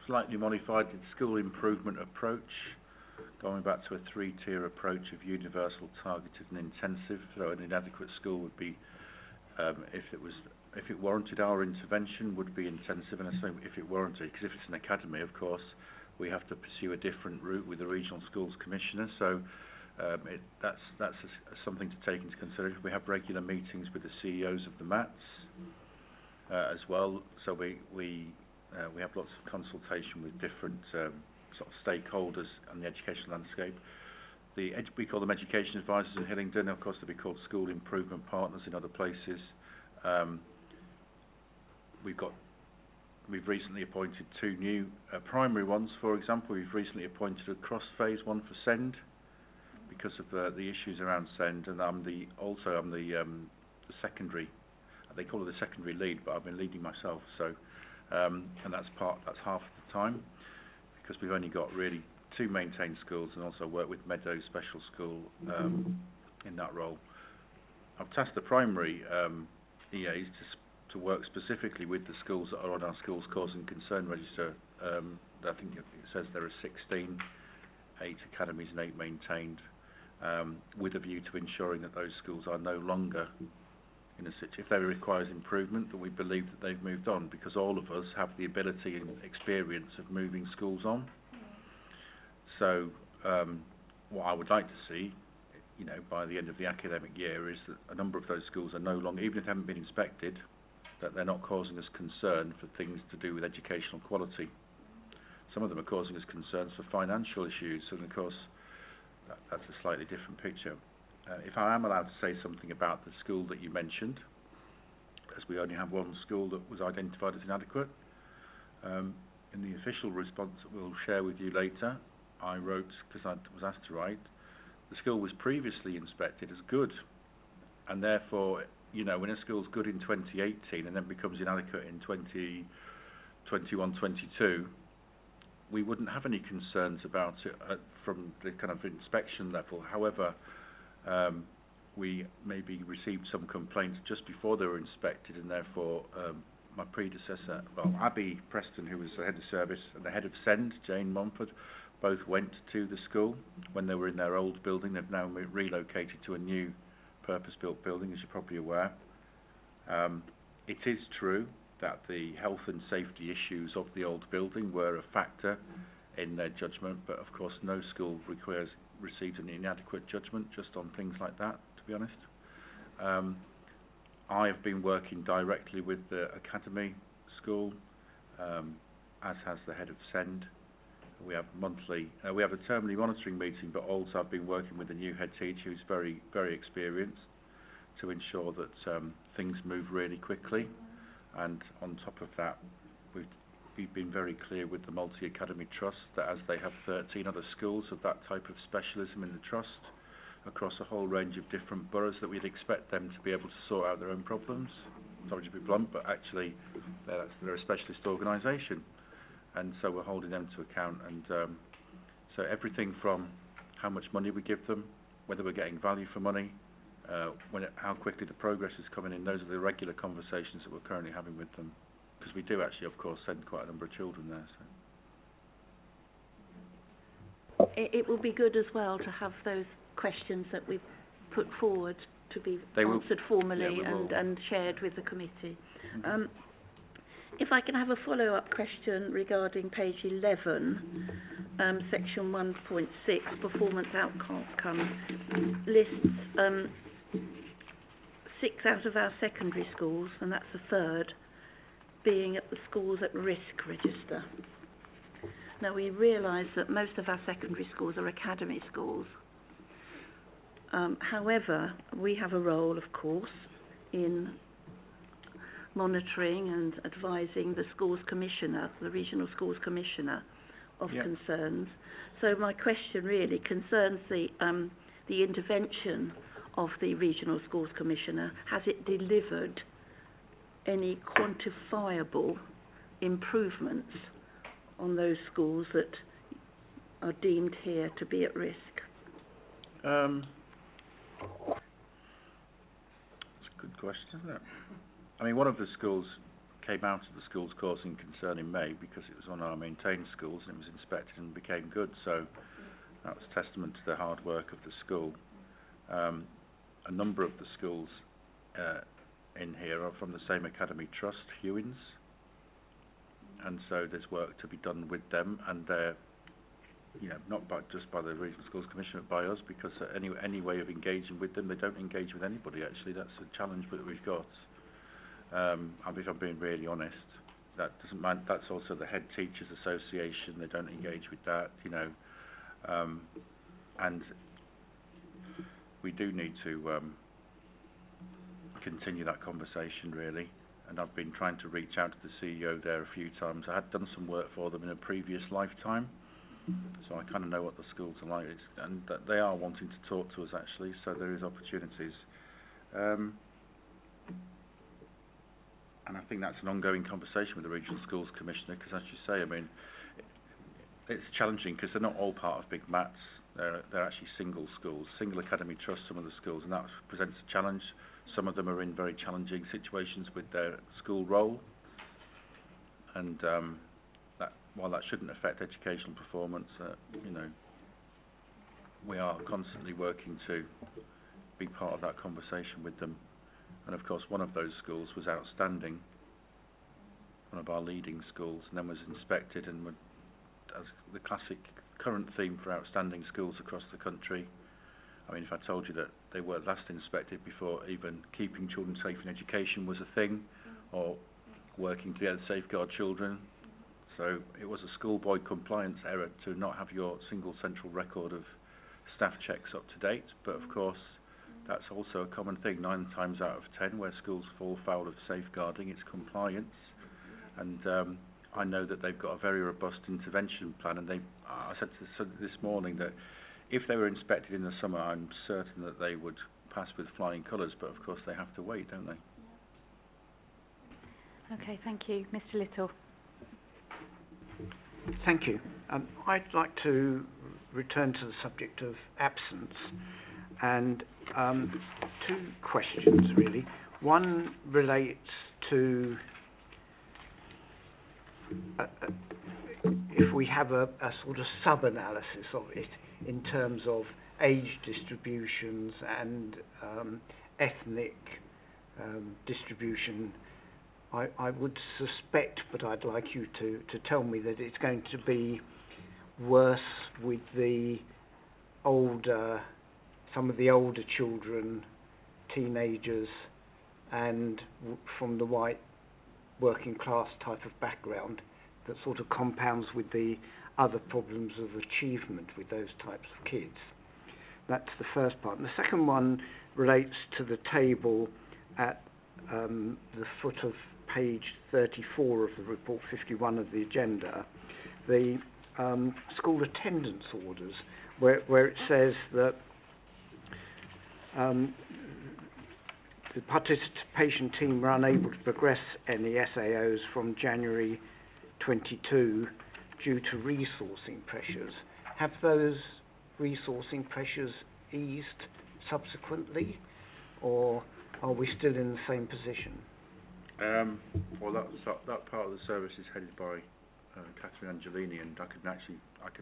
Slightly modified the school improvement approach, going back to a 3-tier approach of universal, targeted and intensive. So an inadequate school would be, if it warranted our intervention, would be intensive, and I say if it warranted, because if it's an academy, of course, we have to pursue a different route with the Regional Schools Commissioner. So that's something to take into consideration. We have regular meetings with the CEOs of the MATs as well. So we have lots of consultation with different sort of stakeholders on the education landscape. We call them education advisors in Hillingdon. Of course, they'll be called school improvement partners in other places. We've recently appointed 2 new primary ones. For example, we've recently appointed a cross-phase one for SEND because of the issues around SEND, and I'm the secondary. They call it the secondary lead, but I've been leading myself. So, and that's half the time, because we've only got really 2 maintained schools, and also work with Meadows Special School in that role. I've tasked the primary EAs to work specifically with the schools that are on our schools cause and concern register. I think it says there are 16, 8 academies and 8 maintained, with a view to ensuring that those schools are no longer in a situation, if there requires improvement, that we believe that they've moved on, because all of us have the ability and experience of moving schools on. So what I would like to see, by the end of the academic year, is that a number of those schools are no longer, even if they haven't been inspected, that they're not causing us concern for things to do with educational quality. Some of them are causing us concerns for financial issues, and of course, that's a slightly different picture. If I am allowed to say something about the school that you mentioned, as we only have one school that was identified as inadequate, in the official response that we'll share with you later, I wrote, because I was asked to write, the school was previously inspected as good, and therefore, when a school's good in 2018 and then becomes inadequate in 2021-22, we wouldn't have any concerns about it from the kind of inspection level. However, we maybe received some complaints just before they were inspected, and therefore my predecessor, Abby Preston, who was the head of service, and the head of SEND, Jane Mumford, both went to the school when they were in their old building. They've now relocated to a new purpose-built building, as you're probably aware. It is true that the health and safety issues of the old building were a factor in their judgment, but of course no school receives an inadequate judgment just on things like that, to be honest. I have been working directly with the academy school, as has the head of SEND. We have we have a termly monitoring meeting, but also I've been working with the new head teacher, who's very, very experienced, to ensure that things move really quickly. And on top of that, we've been very clear with the Multi-Academy Trust that as they have 13 other schools of that type of specialism in the trust across a whole range of different boroughs, that we'd expect them to be able to sort out their own problems. Sorry to be blunt, but actually they're a specialist organisation, and so we're holding them to account. And so everything from how much money we give them, whether we're getting value for money, how quickly the progress is coming in, those are the regular conversations that we're currently having with them, because we do actually, of course, send quite a number of children there. So. It will be good as well to have those questions that we've put forward to be answered formally and shared with the committee. Mm-hmm. If I can have a follow-up question regarding page 11, section 1.6, performance outcomes, lists 6 out of our secondary schools, and that's a third, being at the schools at risk register. Now, we realise that most of our secondary schools are academy schools. However, we have a role, of course, in monitoring and advising the schools commissioner, the regional schools commissioner, of concerns. So my question really concerns the intervention of the regional schools commissioner. Has it delivered any quantifiable improvements on those schools that are deemed here to be at risk? That's a good question, isn't it? I mean, one of the schools came out of the schools causing concern in May because it was on our maintained schools and it was inspected and became good, so that was testament to the hard work of the school. A number of the schools in here are from the same academy trust, Hewins, and so there's work to be done with them, and they're, not just by the Regional Schools Commission, but by us, because any way of engaging with them, they don't engage with anybody, actually. That's a challenge that we've got. If I'm being really honest, that doesn't mind. That's also the Head Teachers Association. They don't engage with that, and we do need to continue that conversation, really. And I've been trying to reach out to the CEO there a few times. I had done some work for them in a previous lifetime, so I kind of know what the schools are like, and that they are wanting to talk to us, actually, so there is opportunities. And I think that's an ongoing conversation with the Regional Schools Commissioner, because as you say, I mean, it's challenging because they're not all part of big MATs. They're actually single schools, single academy trust, some of the schools, and that presents a challenge. Some of them are in very challenging situations with their school role, and while that shouldn't affect educational performance, we are constantly working to be part of that conversation with them. And of course, one of those schools was outstanding, one of our leading schools, and then was inspected and as the classic current theme for outstanding schools across the country. I mean, if I told you that they were last inspected before even keeping children safe in education was a thing, or working together to safeguard children. So it was a schoolboy compliance error to not have your single central record of staff checks up to date, but of course that's also a common thing. 9 times out of 10 where schools fall foul of safeguarding, it's compliance. And I know that they've got a very robust intervention plan, and I said this morning that if they were inspected in the summer, I'm certain that they would pass with flying colours, but of course they have to wait, don't they? Okay, thank you. Mr. Little. Thank you. I'd like to return to the subject of absence, and 2 questions really. One relates to if we have a sort of sub-analysis of it in terms of age distributions and ethnic distribution. I would suspect, but I'd like you to tell me, that it's going to be worse with the older, some of the older children, teenagers, and from the white working class type of background, that sort of compounds with the other problems of achievement with those types of kids. That's the first part. And the second one relates to the table at the foot of page 34 of the report, 51 of the agenda, the school attendance orders, where it says that the participation team were unable to progress any SAOs from January 22 due to resourcing pressures. Have those resourcing pressures eased subsequently, or are we still in the same position? Well, that part of the service is headed by Catherine Angelini, and I can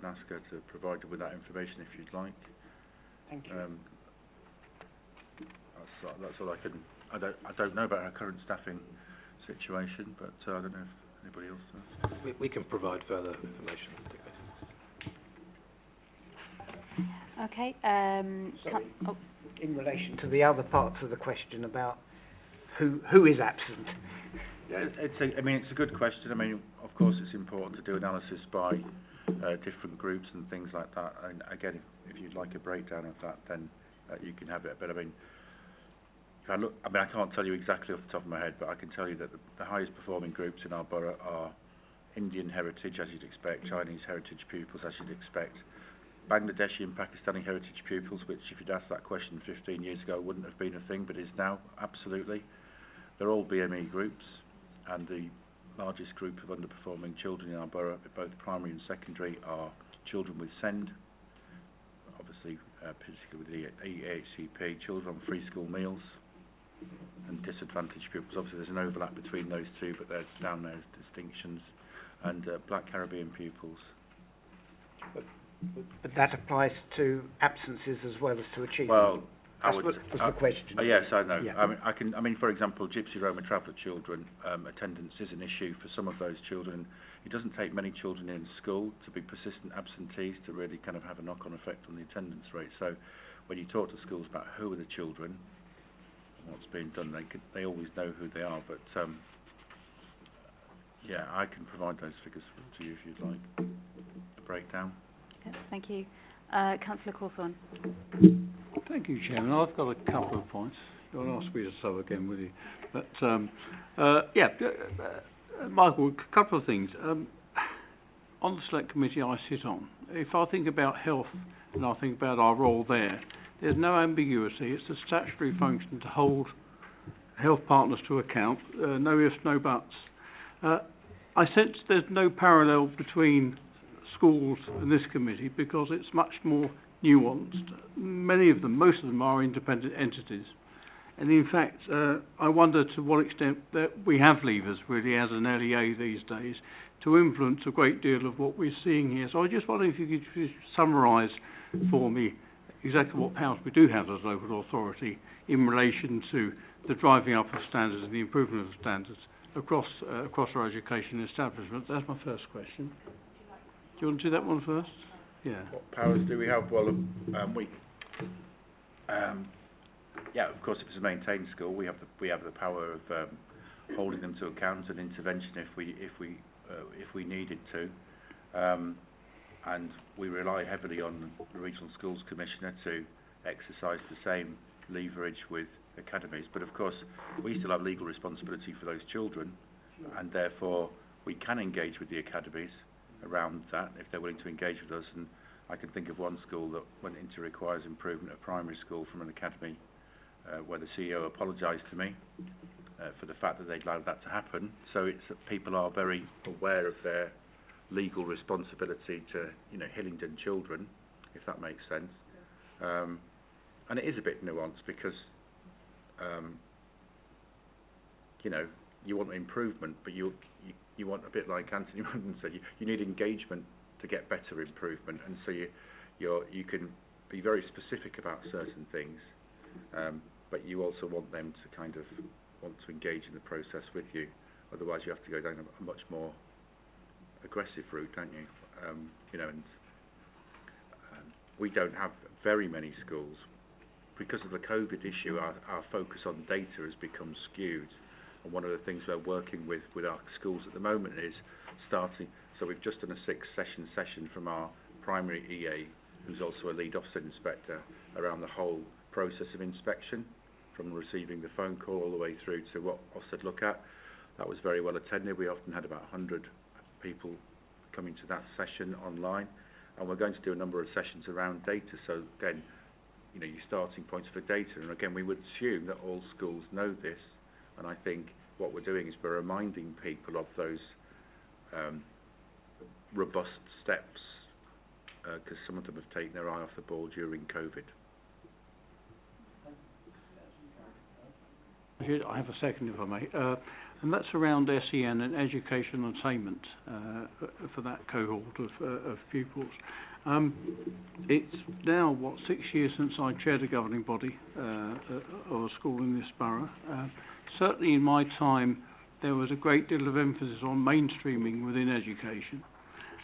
ask her to provide you with that information if you'd like. Thank you. That's all I can. I don't know about our current staffing situation, but I don't know if anybody else does. We can provide further information. Okay. In relation to the other parts of the question about who is absent. Yeah, it's a good question. I mean, of course, it's important to do analysis by different groups and things like that. And again, if you'd like a breakdown of that, then you can have it. But I mean, I can't tell you exactly off the top of my head, but I can tell you that the highest performing groups in our borough are Indian heritage, as you'd expect, Chinese heritage pupils, as you'd expect, Bangladeshi and Pakistani heritage pupils, which if you'd asked that question 15 years ago wouldn't have been a thing, but is now, absolutely. They're all BME groups, and the largest group of underperforming children in our borough, both primary and secondary, are children with SEND, obviously particularly with the EHCP, children on free school meals, and disadvantaged pupils. Obviously there's an overlap between those two, but there's down there distinctions, and Black Caribbean pupils. But that applies to absences as well as to achievement. Well, was the question. Yes, I know. Yeah. I mean, for example, Gypsy Roma traveller children, attendance is an issue for some of those children. It doesn't take many children in school to be persistent absentees to really kind of have a knock-on effect on the attendance rate. So when you talk to schools about who are the children, what's being done, they always know who they are. But yeah, I can provide those figures to you if you'd like a breakdown. Yes, thank you. Councillor Cawthorne. Thank you, Chairman. I've got a couple of points. You won't ask me to sub again, will you? But Michael, a couple of things. On the select committee I sit on, if I think about health and I think about our role there, there's no ambiguity. It's a statutory function to hold health partners to account. No ifs, no buts. I sense there's no parallel between schools and this committee because it's much more nuanced. Many of them, most of them, are independent entities. And in fact, I wonder to what extent that we have levers, really, as an LEA these days, to influence a great deal of what we're seeing here. So I just wonder if you could just summarise for me exactly what powers we do have as local authority in relation to the driving up of standards and the improvement of standards across our education establishment. That's my first question. Do you want to do that one first? Yeah. What powers do we have? Well, yeah, of course, if it's a maintained school, we have the power of holding them to account and intervention if we needed to, and we rely heavily on the Regional Schools Commissioner to exercise the same leverage with academies. But of course, we still have legal responsibility for those children, and therefore we can engage with the academies around that if they're willing to engage with us. And I can think of one school that went into requires improvement at primary school from an academy, where the CEO apologised to me for the fact that they'd allowed that to happen. So it's that people are very aware of their legal responsibility to, Hillingdon children, if that makes sense. And it is a bit nuanced because, you want improvement, but you want, a bit like Anthony Madden said, you need engagement to get better improvement, and so you can be very specific about certain things, but you also want them to kind of want to engage in the process with you. Otherwise, you have to go down a much more aggressive route, don't you? And we don't have very many schools. Because of the COVID issue, our focus on data has become skewed. And one of the things we're working with our schools at the moment is starting. So we've just done a 6-session from our primary EA, who's also a lead Ofsted inspector, around the whole process of inspection, from receiving the phone call all the way through to what Ofsted look at. That was very well attended. We often had about 100 people coming to that session online, and we're going to do a number of sessions around data. So again, your starting points for data, and again, we would assume that all schools know this, and I think what we're doing is we're reminding people of those robust steps, because some of them have taken their eye off the ball during COVID. I have a second, if I may, and that's around SEN and education attainment for that cohort of pupils. It's now, 6 years since I chaired a governing body of a school in this borough. Certainly in my time, there was a great deal of emphasis on mainstreaming within education,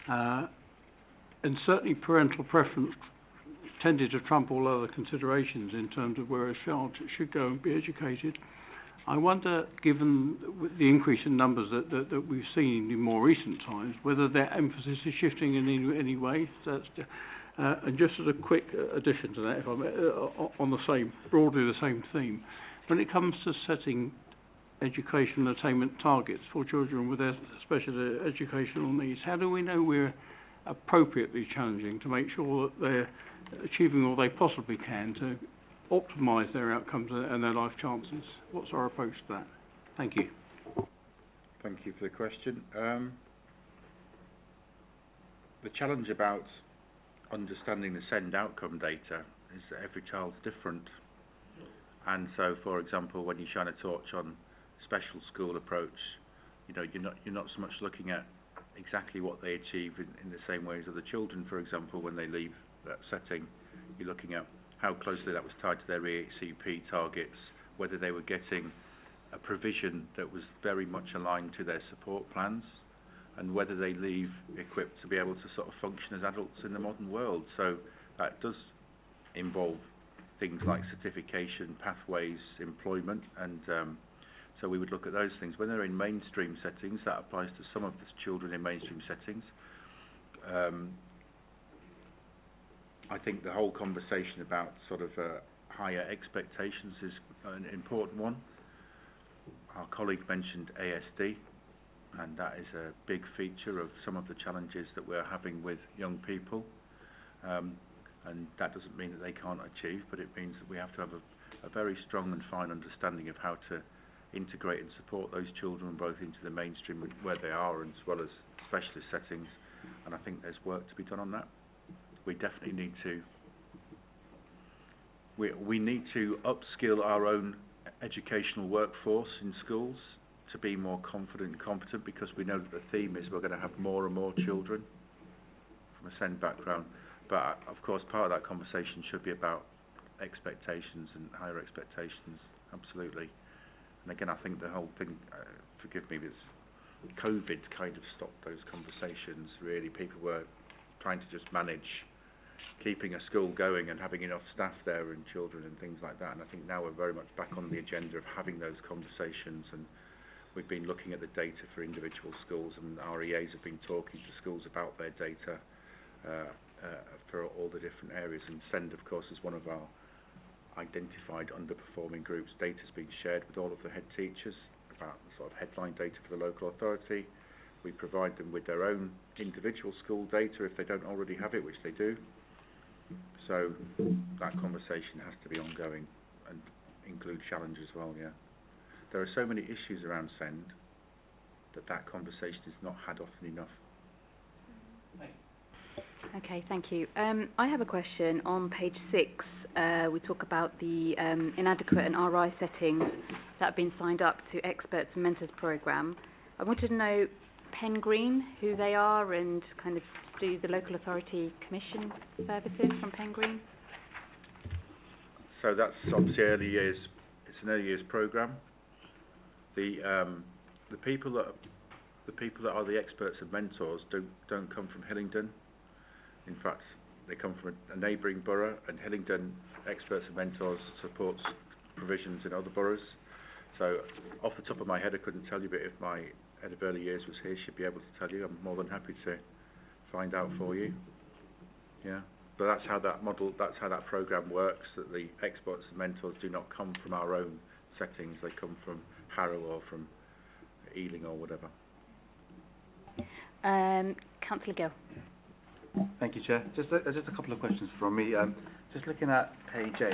and certainly parental preference tended to trump all other considerations in terms of where a child should go and be educated. I wonder, given the increase in numbers that we've seen in more recent times, whether their emphasis is shifting in any way. And just as a quick addition to that, if I may, on broadly the same theme, when it comes to setting education attainment targets for children with their special educational needs, how do we know we're appropriately challenging to make sure that they're achieving all they possibly can to optimise their outcomes and their life chances? What's our approach to that? Thank you. Thank you for the question. The challenge about understanding the SEND outcome data is that every child's different. And so, for example, when you shine a torch on special school approach, you're not so much looking at exactly what they achieve in the same way as other children. For example, when they leave that setting, you're looking at how closely that was tied to their EHCP targets, whether they were getting a provision that was very much aligned to their support plans, and whether they leave equipped to be able to sort of function as adults in the modern world. So that does involve things like certification, pathways, employment, and so we would look at those things. When they're in mainstream settings, that applies to some of the children in mainstream settings. I think the whole conversation about sort of higher expectations is an important one. Our colleague mentioned ASD, and that is a big feature of some of the challenges that we're having with young people. And that doesn't mean that they can't achieve, but it means that we have to have a very strong and fine understanding of how to integrate and support those children both into the mainstream where they are, as well as specialist settings. And I think there's work to be done on that. We definitely need to we need to upskill our own educational workforce in schools to be more confident and competent, because we know that the theme is we're going to have more and more children from a SEND background. But of course, part of that conversation should be about expectations and higher expectations, absolutely. And again, I think the whole thing, forgive me, COVID kind of stopped those conversations, really. People were trying to just manage keeping a school going and having enough staff there and children and things like that. And I think now we're very much back on the agenda of having those conversations, and we've been looking at the data for individual schools, and our EAs have been talking to schools about their data for all the different areas. And SEND, of course, is one of our identified underperforming groups. Data's been shared with all of the head teachers about the sort of headline data for the local authority. We provide them with their own individual school data if they don't already have it, which they do. So that conversation has to be ongoing and include challenge as well, yeah. There are so many issues around SEND that conversation is not had often enough. Okay, thank you. I have a question. On page 6, we talk about the inadequate and RI settings that have been signed up to Experts and Mentors programme. I wanted to know Pen Green, who they are, and kind of do the local authority commission services from Pen Green. So that's obviously early years. It's an early years programme. The people that are the experts and mentors don't come from Hillingdon. In fact, they come from a neighbouring borough, and Hillingdon Experts and Mentors supports provisions in other boroughs. So off the top of my head, I couldn't tell you, but if my head of early years was here, she'd be able to tell you. I'm more than happy to find out for you. Yeah, but that's how that programme works, that the experts and mentors do not come from our own settings. They come from Harrow or from Ealing or whatever. Councillor Gill. Thank you, Chair. Just a couple of questions from me. Just looking at page 8,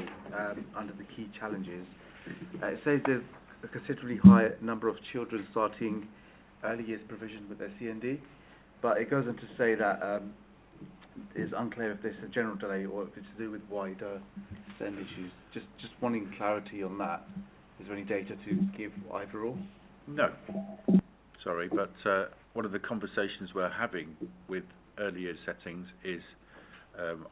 under the key challenges, it says there's a considerably higher number of children starting early years provision with SEND, but it goes on to say that it's unclear if there's a general delay or if it's to do with wider SEND issues. Just wanting clarity on that. Is there any data to give either or? No. Sorry, but one of the conversations we're having with early years settings is,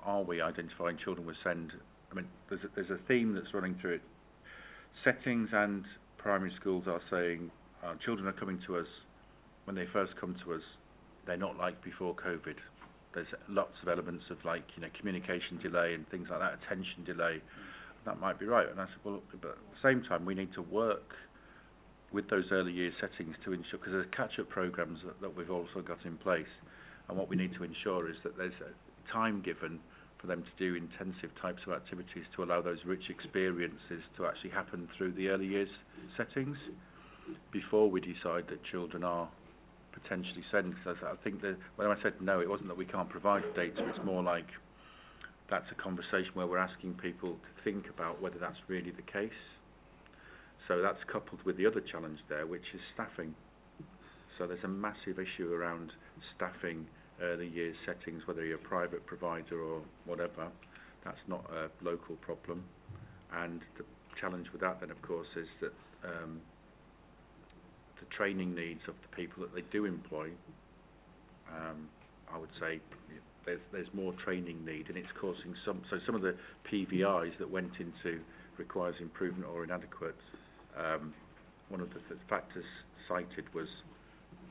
are we identifying children with SEND? I mean, there's a theme that's running through it. Settings and primary schools are saying children are coming to us. When they first come to us, they're not like before COVID. There's lots of elements of, like, communication delay and things like that, attention delay. That might be right. And I said, well, but at the same time, we need to work with those early years settings to ensure, because there's catch-up programs that we've also got in place, and what we need to ensure is that there's a time given for them to do intensive types of activities to allow those rich experiences to actually happen through the early years settings before we decide that children are potentially SEND. Because I think that when I said no, it wasn't that we can't provide data, it's more like that's a conversation where we're asking people to think about whether that's really the case. So that's coupled with the other challenge there, which is staffing. So there's a massive issue around staffing early years settings, whether you're a private provider or whatever. That's not a local problem. And the challenge with that then, of course, is that the training needs of the people that they do employ, I would say there's more training need, and it's causing some of the PVIs that went into requires improvement or inadequate. One of the factors cited was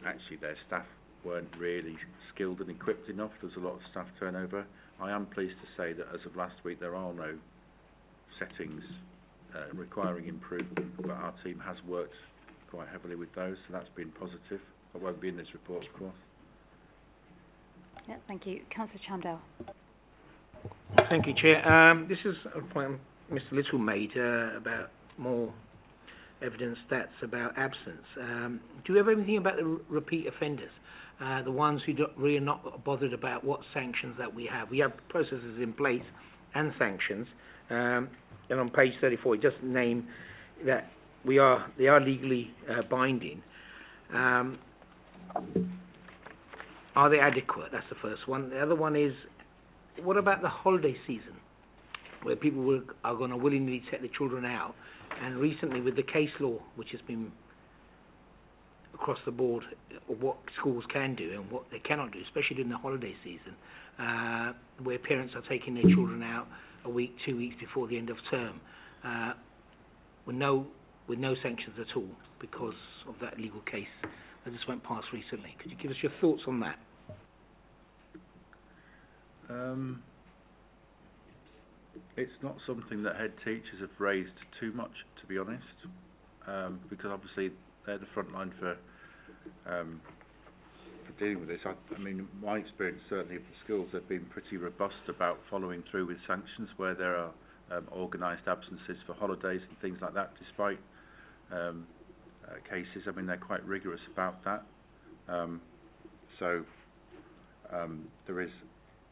actually their staff weren't really skilled and equipped enough. There's a lot of staff turnover. I am pleased to say that as of last week there are no settings requiring improvement, but our team has worked quite heavily with those, so that's been positive. That won't be in this report, of course. Yeah, thank you. Councillor Chandel. Thank you, Chair. This is a point Mr. Little made about more evidence stats about absence. Do you have anything about the repeat offenders? The ones who really are not bothered about what sanctions that we have. We have processes in place and sanctions. And on page 34, it just name that they are legally binding. Are they adequate? That's the first one. The other one is, what about the holiday season, where people are going to willingly take the children out? And recently, with the case law, which has been across the board, what schools can do and what they cannot do, especially during the holiday season, where parents are taking their children out a week, 2 weeks before the end of term, with no sanctions at all because of that legal case that just went past recently. Could you give us your thoughts on that? It's not something that head teachers have raised too much, to be honest, because obviously they're the front line for dealing with this. I mean, my experience certainly of the schools, they've been pretty robust about following through with sanctions where there are organised absences for holidays and things like that, despite cases. I mean, they're quite rigorous about that.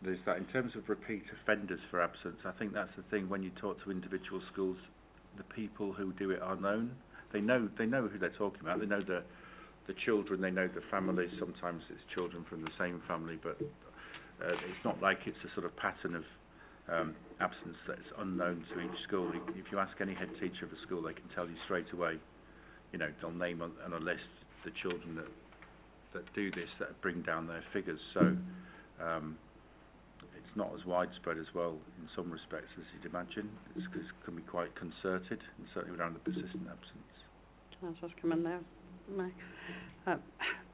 There's that. In terms of repeat offenders for absence, I think that's the thing. When you talk to individual schools, the people who do it are known. They know who they're talking about. They know the children. They know the families. Sometimes it's children from the same family, but it's not like it's a sort of pattern of absence that's unknown to each school. If you ask any head teacher of a school, they can tell you straight away. You know, they'll name on a list the children that do this, that bring down their figures. So it's not as widespread as well in some respects as you'd imagine. It can be quite concerted, and certainly around the persistent absence. Can I just come in there?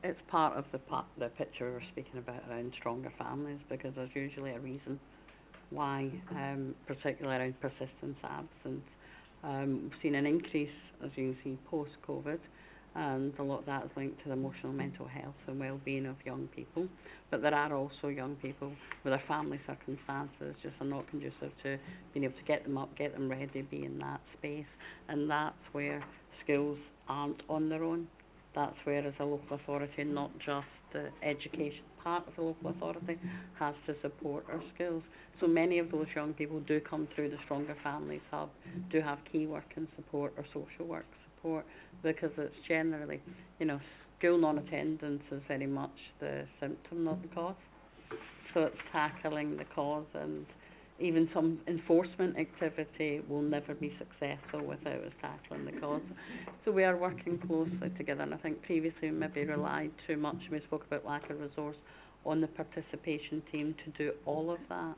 It's part of the picture we were speaking about around stronger families, because there's usually a reason why, particularly around persistence absence. We've seen an increase, as you can see, post-COVID, and a lot of that is linked to the emotional and mental health and well-being of young people. But there are also young people where their family circumstances just are not conducive to being able to get them up, get them ready, be in that space. And that's where schools aren't on their own. That's where, as a local authority, not just the education part of the local authority has to support our schools. So many of those young people do come through the Stronger Families Hub, do have key work and support or social work support, because it's generally, you know, school non-attendance is very much the symptom, not the cause. So it's tackling the cause, and even some enforcement activity will never be successful without us tackling the cause. So we are working closely together, and I think previously we maybe relied too much, we spoke about lack of resource, on the participation team to do all of that,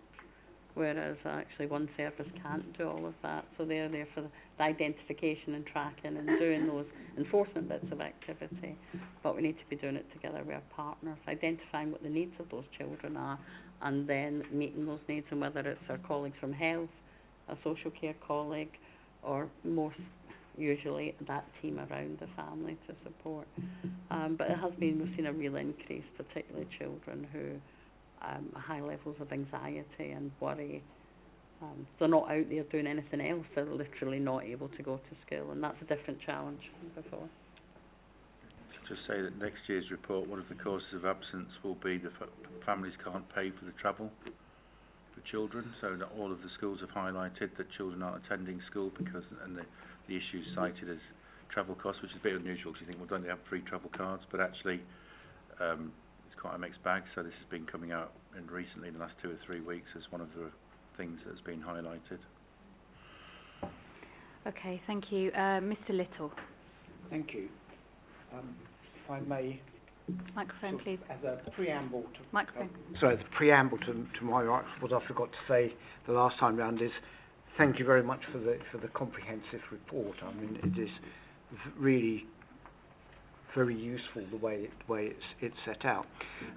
whereas actually one service can't do all of that. So they're there for the identification and tracking and doing those enforcement bits of activity, but we need to be doing it together with our partners, identifying what the needs of those children are, and then meeting those needs, and whether it's our colleagues from health, a social care colleague, or most usually that team around the family to support. But it has been, we've seen a real increase, particularly children who high levels of anxiety and worry. They're not out there doing anything else, they're literally not able to go to school, and that's a different challenge from before. Just say that next year's report, one of the causes of absence will be the families can't pay for the travel for children. So that all of the schools have highlighted that children aren't attending school because, and the issues cited as travel costs, which is a bit unusual because you think, well, don't they have free travel cards? But actually, it's quite a mixed bag. So this has been coming out recently in the last 2 or 3 weeks as one of the things that's been highlighted. Okay, thank you. Mr. Little. Thank you. If I may, microphone, please. As a preamble to microphone. Sorry, as a preamble to my remarks, what I forgot to say the last time round is thank you very much for the comprehensive report. I mean, it is really very useful the way it's set out.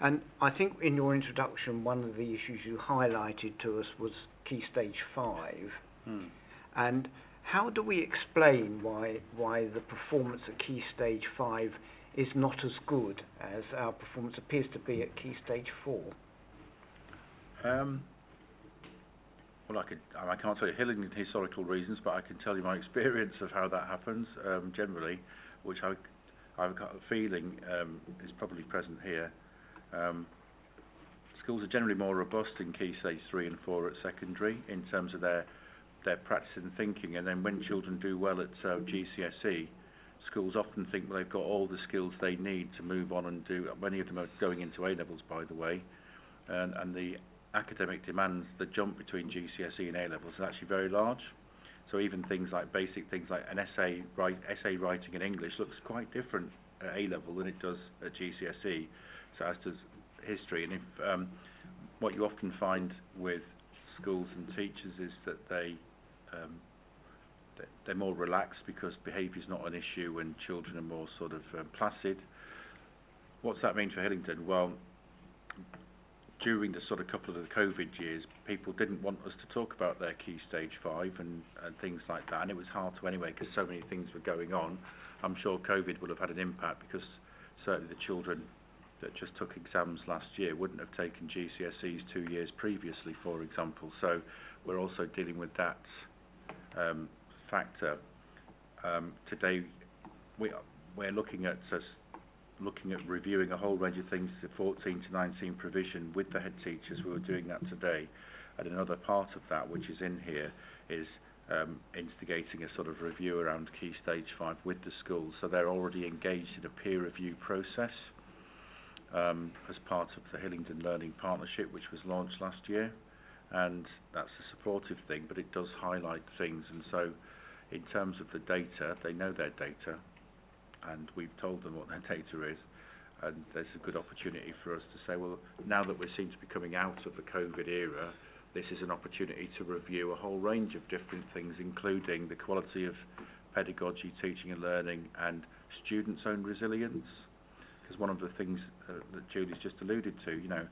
And I think in your introduction, one of the issues you highlighted to us was Key Stage 5. And how do we explain why the performance at Key Stage 5 is not as good as our performance appears to be at Key Stage 4? Well, I can't tell you Hillingdon historical reasons, but I can tell you my experience of how that happens generally, which I've got a feeling is probably present here. Schools are generally more robust in Key Stage 3 and 4 at secondary in terms of their practice and thinking, and then when children do well at GCSE, schools often think they've got all the skills they need to move on and do. Many of them are going into A-levels, by the way, and the academic demands, the jump between GCSE and A-levels is actually very large. So even things like basic things like an essay writing in English looks quite different at A-level than it does at GCSE, so as does history. And if what you often find with schools and teachers is that they're more relaxed because behaviour is not an issue and children are more sort of placid. What's that mean for Hillingdon? Well, during the sort of couple of the COVID years, people didn't want us to talk about their Key Stage 5 and things like that, and it was hard to anyway because so many things were going on. I'm sure COVID would have had an impact because certainly the children that just took exams last year wouldn't have taken GCSEs 2 years previously, for example. So we're also dealing with that factor. Today we're looking at reviewing a whole range of things, the 14 to 19 provision with the head teachers. We were doing that today, and another part of that, which is in here, is instigating a sort of review around Key Stage 5 with the schools. So they're already engaged in a peer review process as part of the Hillingdon Learning Partnership, which was launched last year, and that's a supportive thing, but it does highlight things. And so in terms of the data, they know their data, and we've told them what their data is, and there's a good opportunity for us to say, well, now that we seem to be coming out of the COVID era, this is an opportunity to review a whole range of different things, including the quality of pedagogy, teaching and learning, and students' own resilience. Because one of the things that Julie's just alluded to,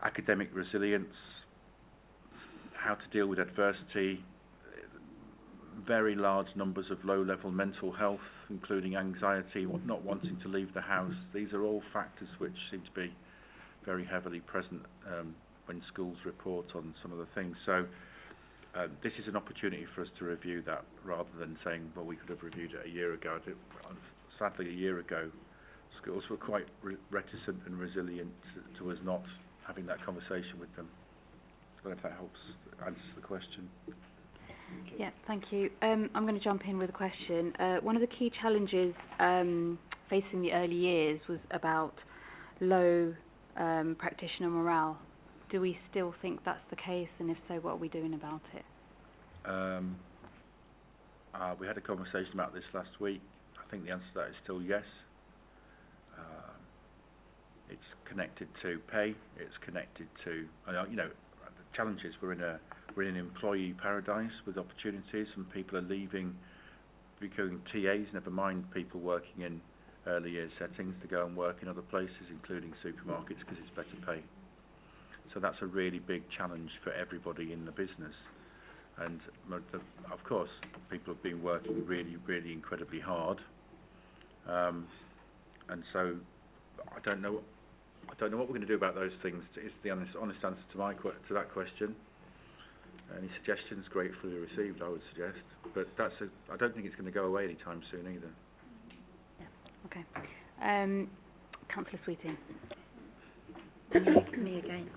academic resilience, how to deal with adversity, very large numbers of low-level mental health, including anxiety, not wanting to leave the house. These are all factors which seem to be very heavily present when schools report on some of the things. So this is an opportunity for us to review that rather than saying, well, we could have reviewed it a year ago. Sadly, a year ago, schools were quite reticent and resilient to us not having that conversation with them. I don't know if that helps answer the question. Yeah, thank you. I'm going to jump in with a question. One of the key challenges facing the early years was about low practitioner morale. Do we still think that's the case, and if so, what are we doing about it? We had a conversation about this last week. I think the answer to that is still yes. It's connected to pay. It's connected to, the challenges. We're in an employee paradise with opportunities, and people are leaving, becoming TAs, never mind people working in early years settings, to go and work in other places, including supermarkets, because it's better pay. So that's a really big challenge for everybody in the business. And of course, people have been working really, really incredibly hard. And so I don't know what we're going to do about those things. Is the honest answer to that question. Any suggestions gratefully received, I would suggest. But I don't think it's going to go away anytime soon either. Yeah. Okay. Councillor Sweeting. Me again.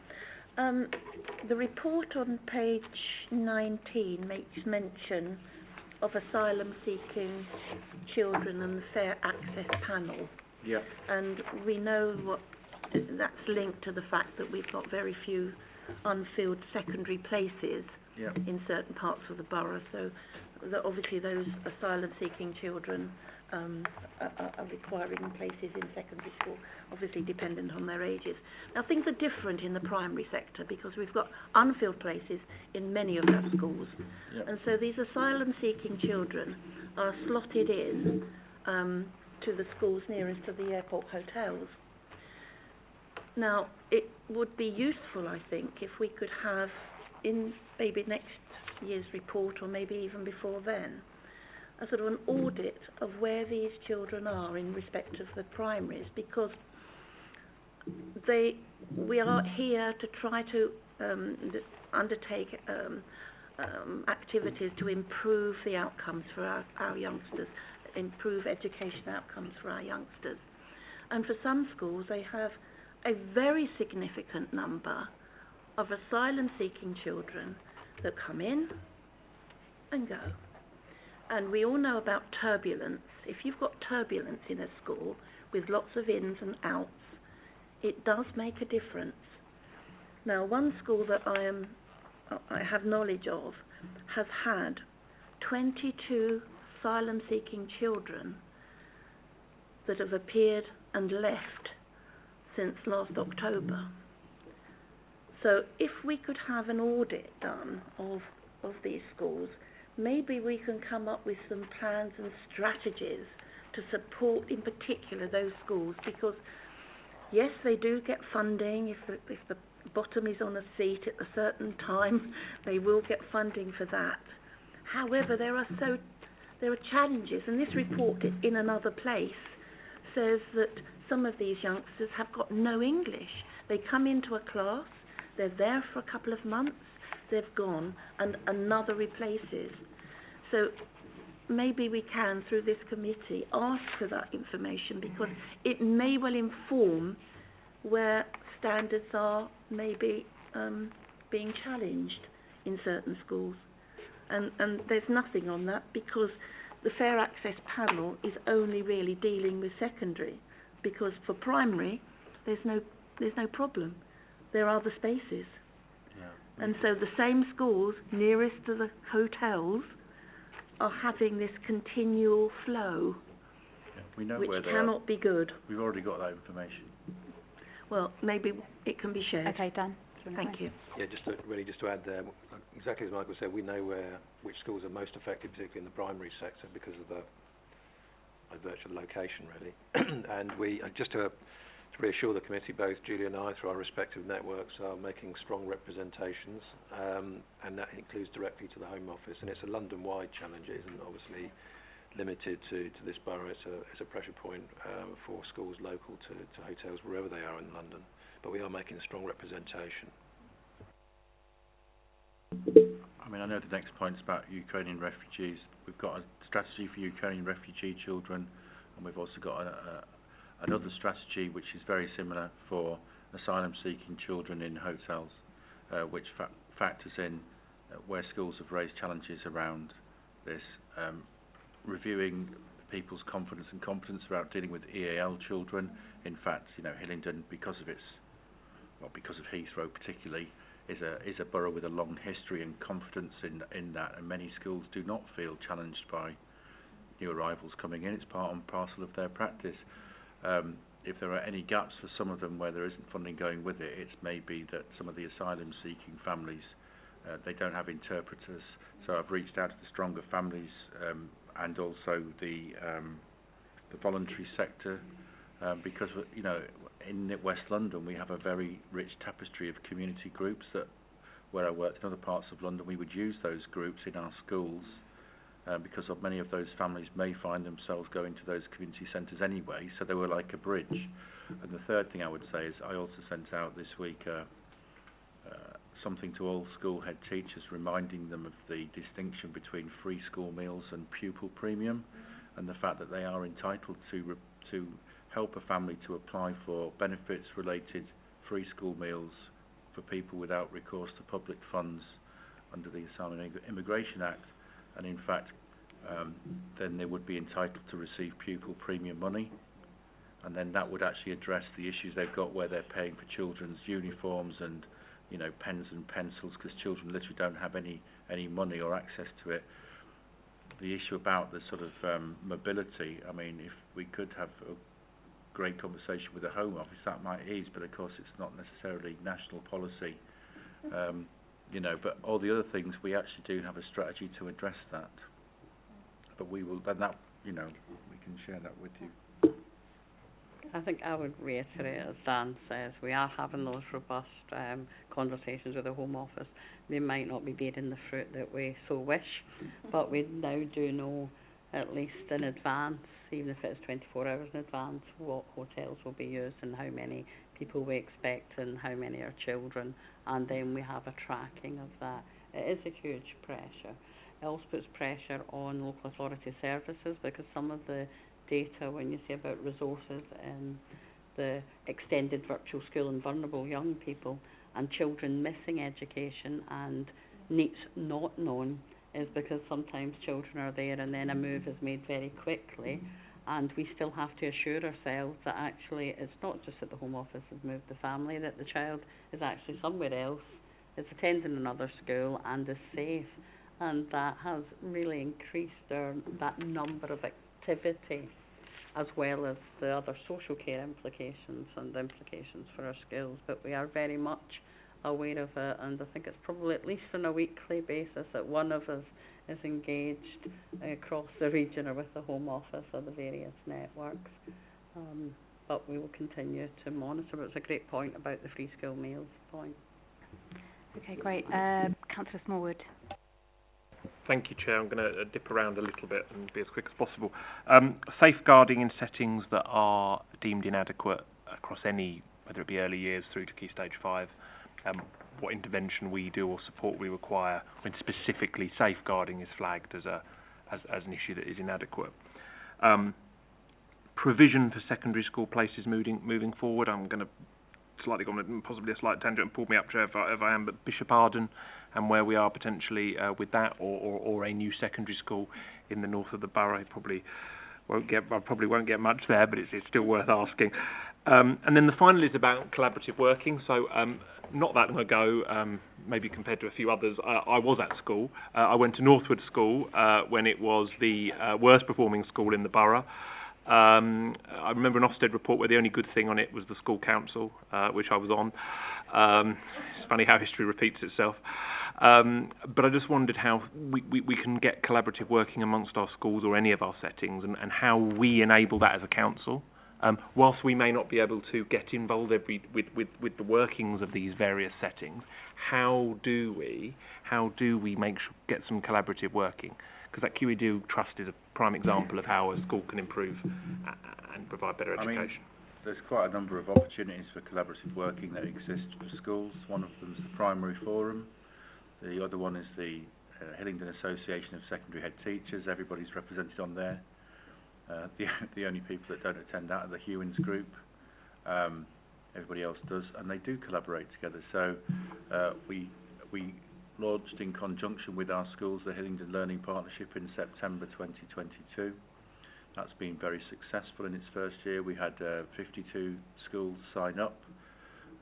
The report on page 19 makes mention of asylum-seeking children and the Fair Access Panel. Yeah. And we know that's linked to the fact that we've got very few unfilled secondary places in certain parts of the borough. So obviously those asylum-seeking children are requiring places in secondary school, obviously dependent on their ages. Now things are different in the primary sector because we've got unfilled places in many of our schools. And so these asylum-seeking children are slotted in to the schools nearest to the airport hotels. Now, it would be useful, I think, if we could have, in maybe next year's report or maybe even before then, a sort of an audit of where these children are in respect of the primaries, because we are here to try to undertake activities to improve the outcomes for our youngsters, improve education outcomes for our youngsters. And for some schools, they have a very significant number of asylum-seeking children that come in and go. And we all know about turbulence. If you've got turbulence in a school with lots of ins and outs, it does make a difference. Now, one school that I have knowledge of has had 22 asylum-seeking children that have appeared and left since last October. So if we could have an audit done of these schools, maybe we can come up with some plans and strategies to support in particular those schools, because Yes, they do get funding. If the bottom is on a seat at a certain time, they will get funding for that. However, there are challenges, and this report in another place says that some of these youngsters have got no English. They come into a class, they're there for a couple of months, they've gone, and another replaces. So maybe we can, through this committee, ask for that information, because it may well inform where standards are maybe being challenged in certain schools. And there's nothing on that, because the Fair Access panel is only really dealing with secondary, because for primary there's no problem. There are the spaces. Yeah. And so the same schools nearest to the hotels are having this continual flow, we know which where they cannot be good. We've already got that information. Well, maybe it can be shared. Okay, Dan. Thank you. Yeah, just to add there, exactly as Michael said, we know which schools are most affected, particularly in the primary sector, because of the virtual location, really. And we just to reassure the committee, both Julie and I, through our respective networks, are making strong representations, and that includes directly to the Home Office. And it's a London-wide challenge. It isn't obviously limited to this borough. It's a pressure point for schools local to hotels wherever they are in London. But we are making a strong representation. I mean, I know the next point's about Ukrainian refugees. We've got a strategy for Ukrainian refugee children, and we've also got another strategy which is very similar for asylum-seeking children in hotels, which factors in where schools have raised challenges around this, reviewing people's confidence and competence about dealing with EAL children. In fact, Hillingdon, because of Heathrow particularly, is a borough with a long history and confidence in that, and many schools do not feel challenged by new arrivals coming in. It's part and parcel of their practice. If there are any gaps for some of them where there isn't funding going with it, it's maybe that some of the asylum-seeking families, they don't have interpreters. So I've reached out to the Stronger Families and also the voluntary sector, because in West London we have a very rich tapestry of community groups that, where I worked in other parts of London, we would use those groups in our schools, because of many of those families may find themselves going to those community centres anyway, so they were like a bridge. And the third thing I would say is I also sent out this week something to all school head teachers, reminding them of the distinction between free school meals and pupil premium, and the fact that they are entitled to help a family to apply for benefits related free school meals for people without recourse to public funds under the Asylum and Immigration Act, and in fact then they would be entitled to receive pupil premium money, and then that would actually address the issues they've got where they're paying for children's uniforms and pens and pencils, because children literally don't have any money or access to it. The issue about the sort of mobility, I mean, if we could have a great conversation with the Home Office, that might ease, but of course it's not necessarily national policy. But all the other things, we actually do have a strategy to address that. But we will, then that, we can share that with you. I think I would reiterate, as Dan says, we are having those robust conversations with the Home Office. They might not be bearing the fruit that we so wish, but we now do know, at least in advance, even if it's 24 hours in advance, what hotels will be used and how many people we expect and how many are children, and then we have a tracking of that. It is a huge pressure. It also puts pressure on local authority services, because some of the data, when you say about resources in the extended virtual school and vulnerable young people and children missing education and needs not known, is because sometimes children are there and then a move is made very quickly, and we still have to assure ourselves that actually it's not just that the Home Office has moved the family, that the child is actually somewhere else, is attending another school and is safe, and that has really increased that number of activity, as well as the other social care implications and implications for our schools. But we are very much aware of it, and I think it's probably at least on a weekly basis that one of us is engaged across the region or with the Home Office or the various networks. but we will continue to monitor. But it's a great point about the free school meals point. Okay, great. Councillor Smallwood. Thank you, Chair. I'm going to dip around a little bit and be as quick as possible. Safeguarding in settings that are deemed inadequate across any, whether it be early years through to Key Stage 5, what intervention we do or support we require when specifically safeguarding is flagged as an issue that is inadequate. Provision for secondary school places moving forward. I'm going to slightly go on possibly a slight tangent and pull me up, Chair, if I am, but Bishop Arden and where we are potentially with that, or a new secondary school in the north of the borough. I probably won't get much there, but it's still worth asking. And then the final is about collaborative working. So not that long ago, maybe compared to a few others, I was at school. I went to Northwood School when it was the worst performing school in the borough. I remember an Ofsted report where the only good thing on it was the school council, which I was on. It's funny how history repeats itself. But I just wondered how we can get collaborative working amongst our schools or any of our settings, and how we enable that as a council. Whilst we may not be able to get involved with the workings of these various settings, how do we get some collaborative working? Because that QEDU Trust is a prime example of how a school can improve and provide better education. I mean, there's quite a number of opportunities for collaborative working that exist for schools. One of them is the Primary Forum. The other one is the Hillingdon Association of Secondary Head Teachers. Everybody's represented on there. The only people that don't attend that are the Hewins group. Everybody else does, and they do collaborate together. So we launched in conjunction with our schools the Hillingdon Learning Partnership in September 2022. That's been very successful in its first year. We had 52 schools sign up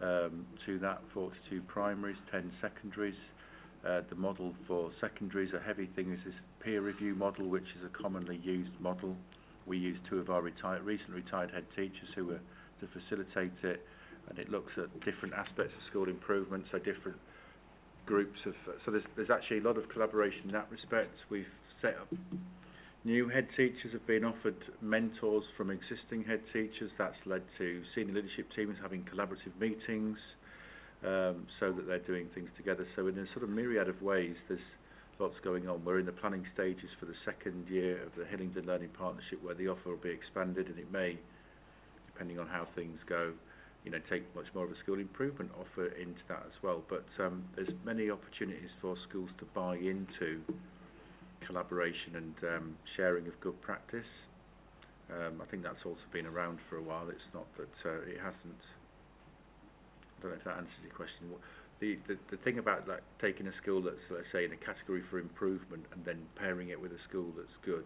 to that, 42 primaries, 10 secondaries. The model for secondaries, a heavy thing, is this peer review model, which is a commonly used model. We used two of our recently retired head teachers who were to facilitate it, and it looks at different aspects of school improvement, so different groups of... So there's actually a lot of collaboration in that respect. We've set up... New head teachers have been offered mentors from existing head teachers. That's led to senior leadership teams having collaborative meetings, so that they're doing things together. So in a sort of myriad of ways, there's lots going on. We're in the planning stages for the second year of the Hillingdon Learning Partnership, where the offer will be expanded, and it may, depending on how things go, take much more of a school improvement offer into that as well. But there's many opportunities for schools to buy into collaboration and sharing of good practice. I think that's also been around for a while. It's not that it hasn't. I don't know if that answers your question. The thing about like taking a school that's, let's say, in a category for improvement and then pairing it with a school that's good,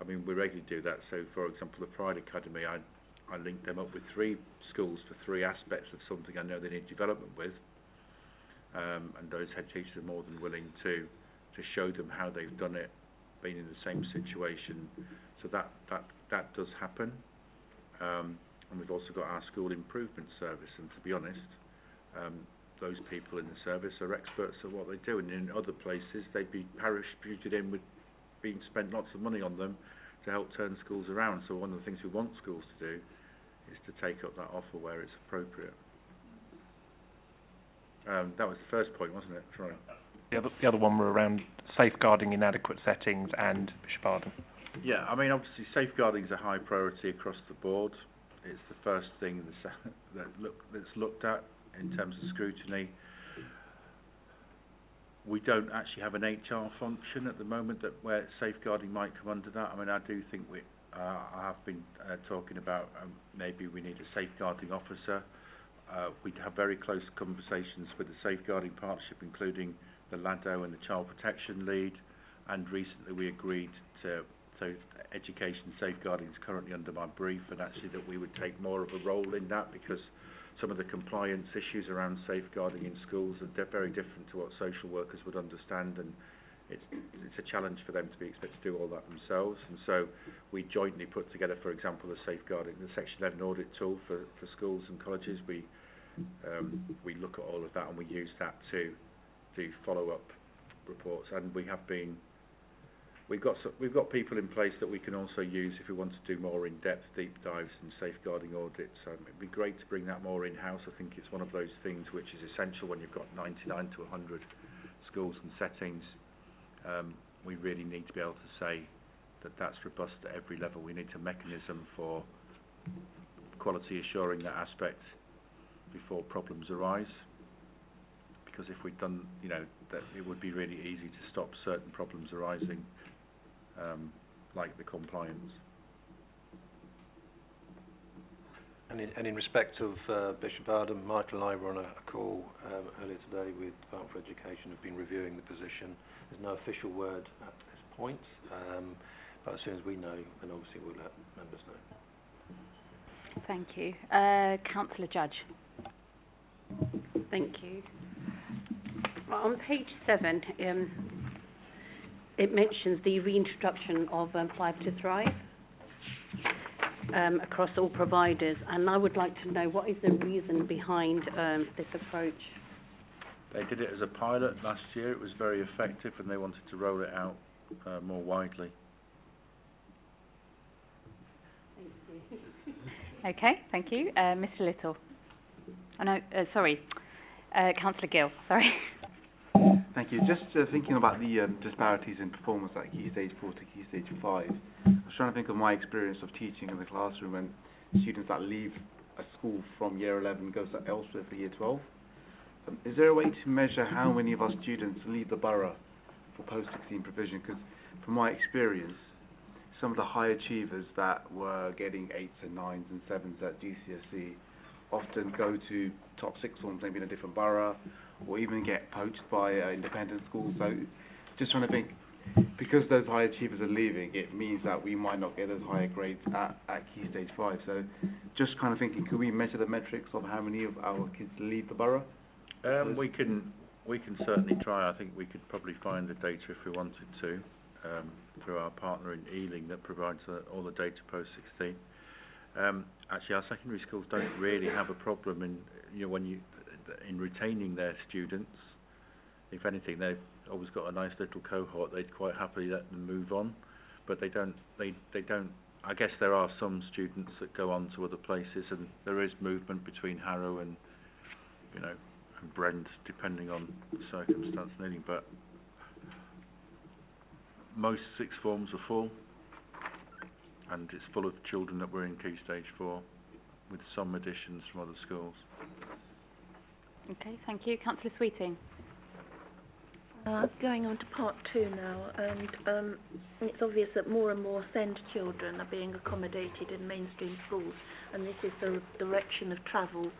I mean, we regularly do that. So, for example, the Pride Academy, I link them up with 3 schools for 3 aspects of something I know they need development with, and those head teachers are more than willing to show them how they've done it, being in the same situation. So that does happen. And we've also got our school improvement service, and to be honest, those people in the service are experts at what they do, and in other places they'd be parachuted in with being spent lots of money on them to help turn schools around. So one of the things we want schools to do is to take up that offer where it's appropriate. That was the first point, wasn't it? Sorry. The other one were around safeguarding inadequate settings and Bishop Arden. Yeah, I mean, obviously safeguarding is a high priority across the board. It's the first thing that's looked at in terms of scrutiny. We don't actually have an HR function at the moment where safeguarding might come under that. I mean, I do think I have been talking about maybe we need a safeguarding officer. We have very close conversations with the Safeguarding Partnership, including the LADO and the Child Protection Lead, and recently we agreed to education safeguarding is currently under my brief, and actually that we would take more of a role in that, because some of the compliance issues around safeguarding in schools are very different to what social workers would understand, and it's a challenge for them to be expected to do all that themselves. And so we jointly put together, for example, the Section 11 audit tool for schools and colleges. We look at all of that, and we use that to do follow-up reports, and we have been we've got people in place that we can also use if we want to do more in-depth deep dives and safeguarding audits. It'd be great to bring that more in-house. I think it's one of those things which is essential when you've got 99 to 100 schools and settings. We really need to be able to say that that's robust at every level. We need a mechanism for quality assuring that aspect before problems arise. Because if we'd done, that it would be really easy to stop certain problems arising, like the compliance. And in respect of Bishop Adam, Michael and I were on a call earlier today with the Department for Education, who've been reviewing the position. There's no official word at this point, but as soon as we know, then obviously we'll let members know. Thank you. Councillor Judge. Thank you. Well, on page 7, it mentions the reintroduction of 5 to Thrive across all providers, and I would like to know what is the reason behind this approach. They did it as a pilot last year. It was very effective, and they wanted to roll it out more widely. Thank you. Okay, thank you. Mr. Little. Oh, no, sorry. Councillor Gill, sorry. Thank you. Just thinking about the disparities in performance at Key Stage 4 to Key Stage 5, I was trying to think of my experience of teaching in the classroom and students that leave a school from year 11 goes elsewhere for year 12. Is there a way to measure how many of our students leave the borough for post-16 provision? Because from my experience, some of the high achievers that were getting 8s and 9s and 7s at GCSE often go to top 6 forms, maybe in a different borough, or even get poached by independent schools. So just trying to think, because those high achievers are leaving, it means that we might not get those higher grades at Key Stage 5. So just kind of thinking, could we measure the metrics of how many of our kids leave the borough? We can certainly try. I think we could probably find the data if we wanted to, through our partner in Ealing that provides all the data post-16. Actually, our secondary schools don't really have a problem in retaining their students. If anything, they've always got a nice little cohort. They'd quite happily let them move on, but they don't. I guess there are some students that go on to other places, and there is movement between Harrow and and Brent, depending on the circumstance and anything. But most 6th forms are full, and it's full of children that were in Key Stage 4, with some additions from other schools. Okay, thank you. Councillor Sweeting. Going on to part 2 now, and it's obvious that more and more SEND children are being accommodated in mainstream schools, and this is the direction of travel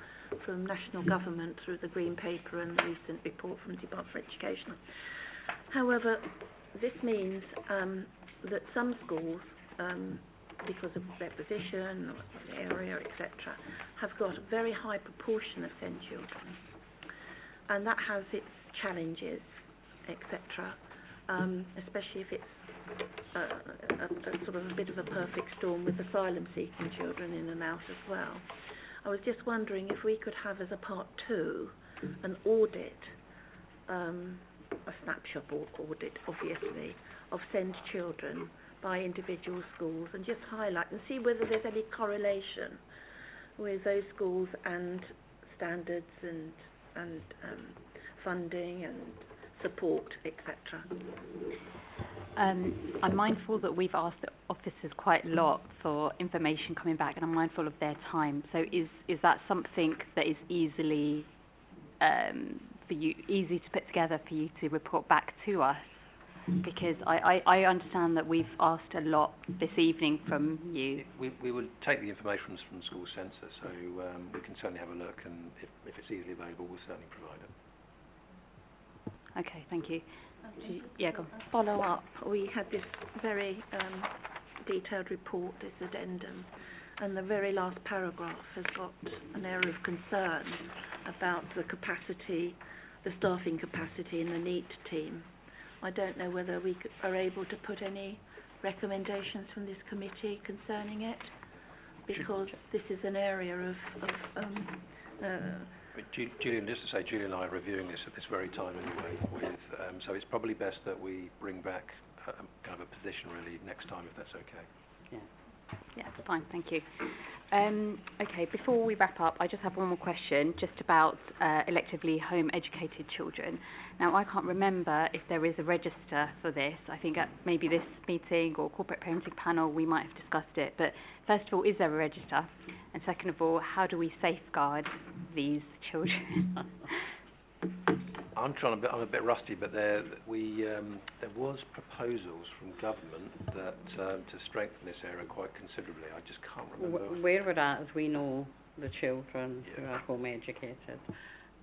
from national government through the Green Paper and the recent report from the Department for Education. However, this means that some schools, because of their position or the area, etc., have got a very high proportion of SEND children, and that has its challenges, etc., especially if it's a sort of a bit of a perfect storm with asylum-seeking children in and out as well. I was just wondering if we could have as a part 2 an audit, a snapshot audit, obviously, of SEND children by individual schools, and just highlight and see whether there's any correlation with those schools and standards and funding and support, etc. I'm mindful that we've asked the officers quite a lot for information coming back, and I'm mindful of their time. So is that something that is easy to put together for you to report back to us? Because I understand that we've asked a lot this evening from you. We would take the information from the school census, so we can certainly have a look, and if it's easily available, we'll certainly provide it. Okay, thank you. Yeah, go on. Follow up. We had this very detailed report, this addendum, and the very last paragraph has got an area of concern about the capacity, the staffing capacity in the NEAT team. I don't know whether we are able to put any recommendations from this committee concerning it, because this is an area of Julian, just to say, Julian and I are reviewing this at this very time anyway, so it's probably best that we bring back kind of a position really next time, if that's okay. Yeah, fine, thank you. Okay, before we wrap up, I just have one more question, just about electively home-educated children. Now, I can't remember if there is a register for this. I think at maybe this meeting or corporate parenting panel we might have discussed it. But first of all, is there a register? And second of all, how do we safeguard these children? I'm a bit rusty, but there was proposals from government that to strengthen this area quite considerably. I just can't remember. Where we're at is we know the children who are home educated.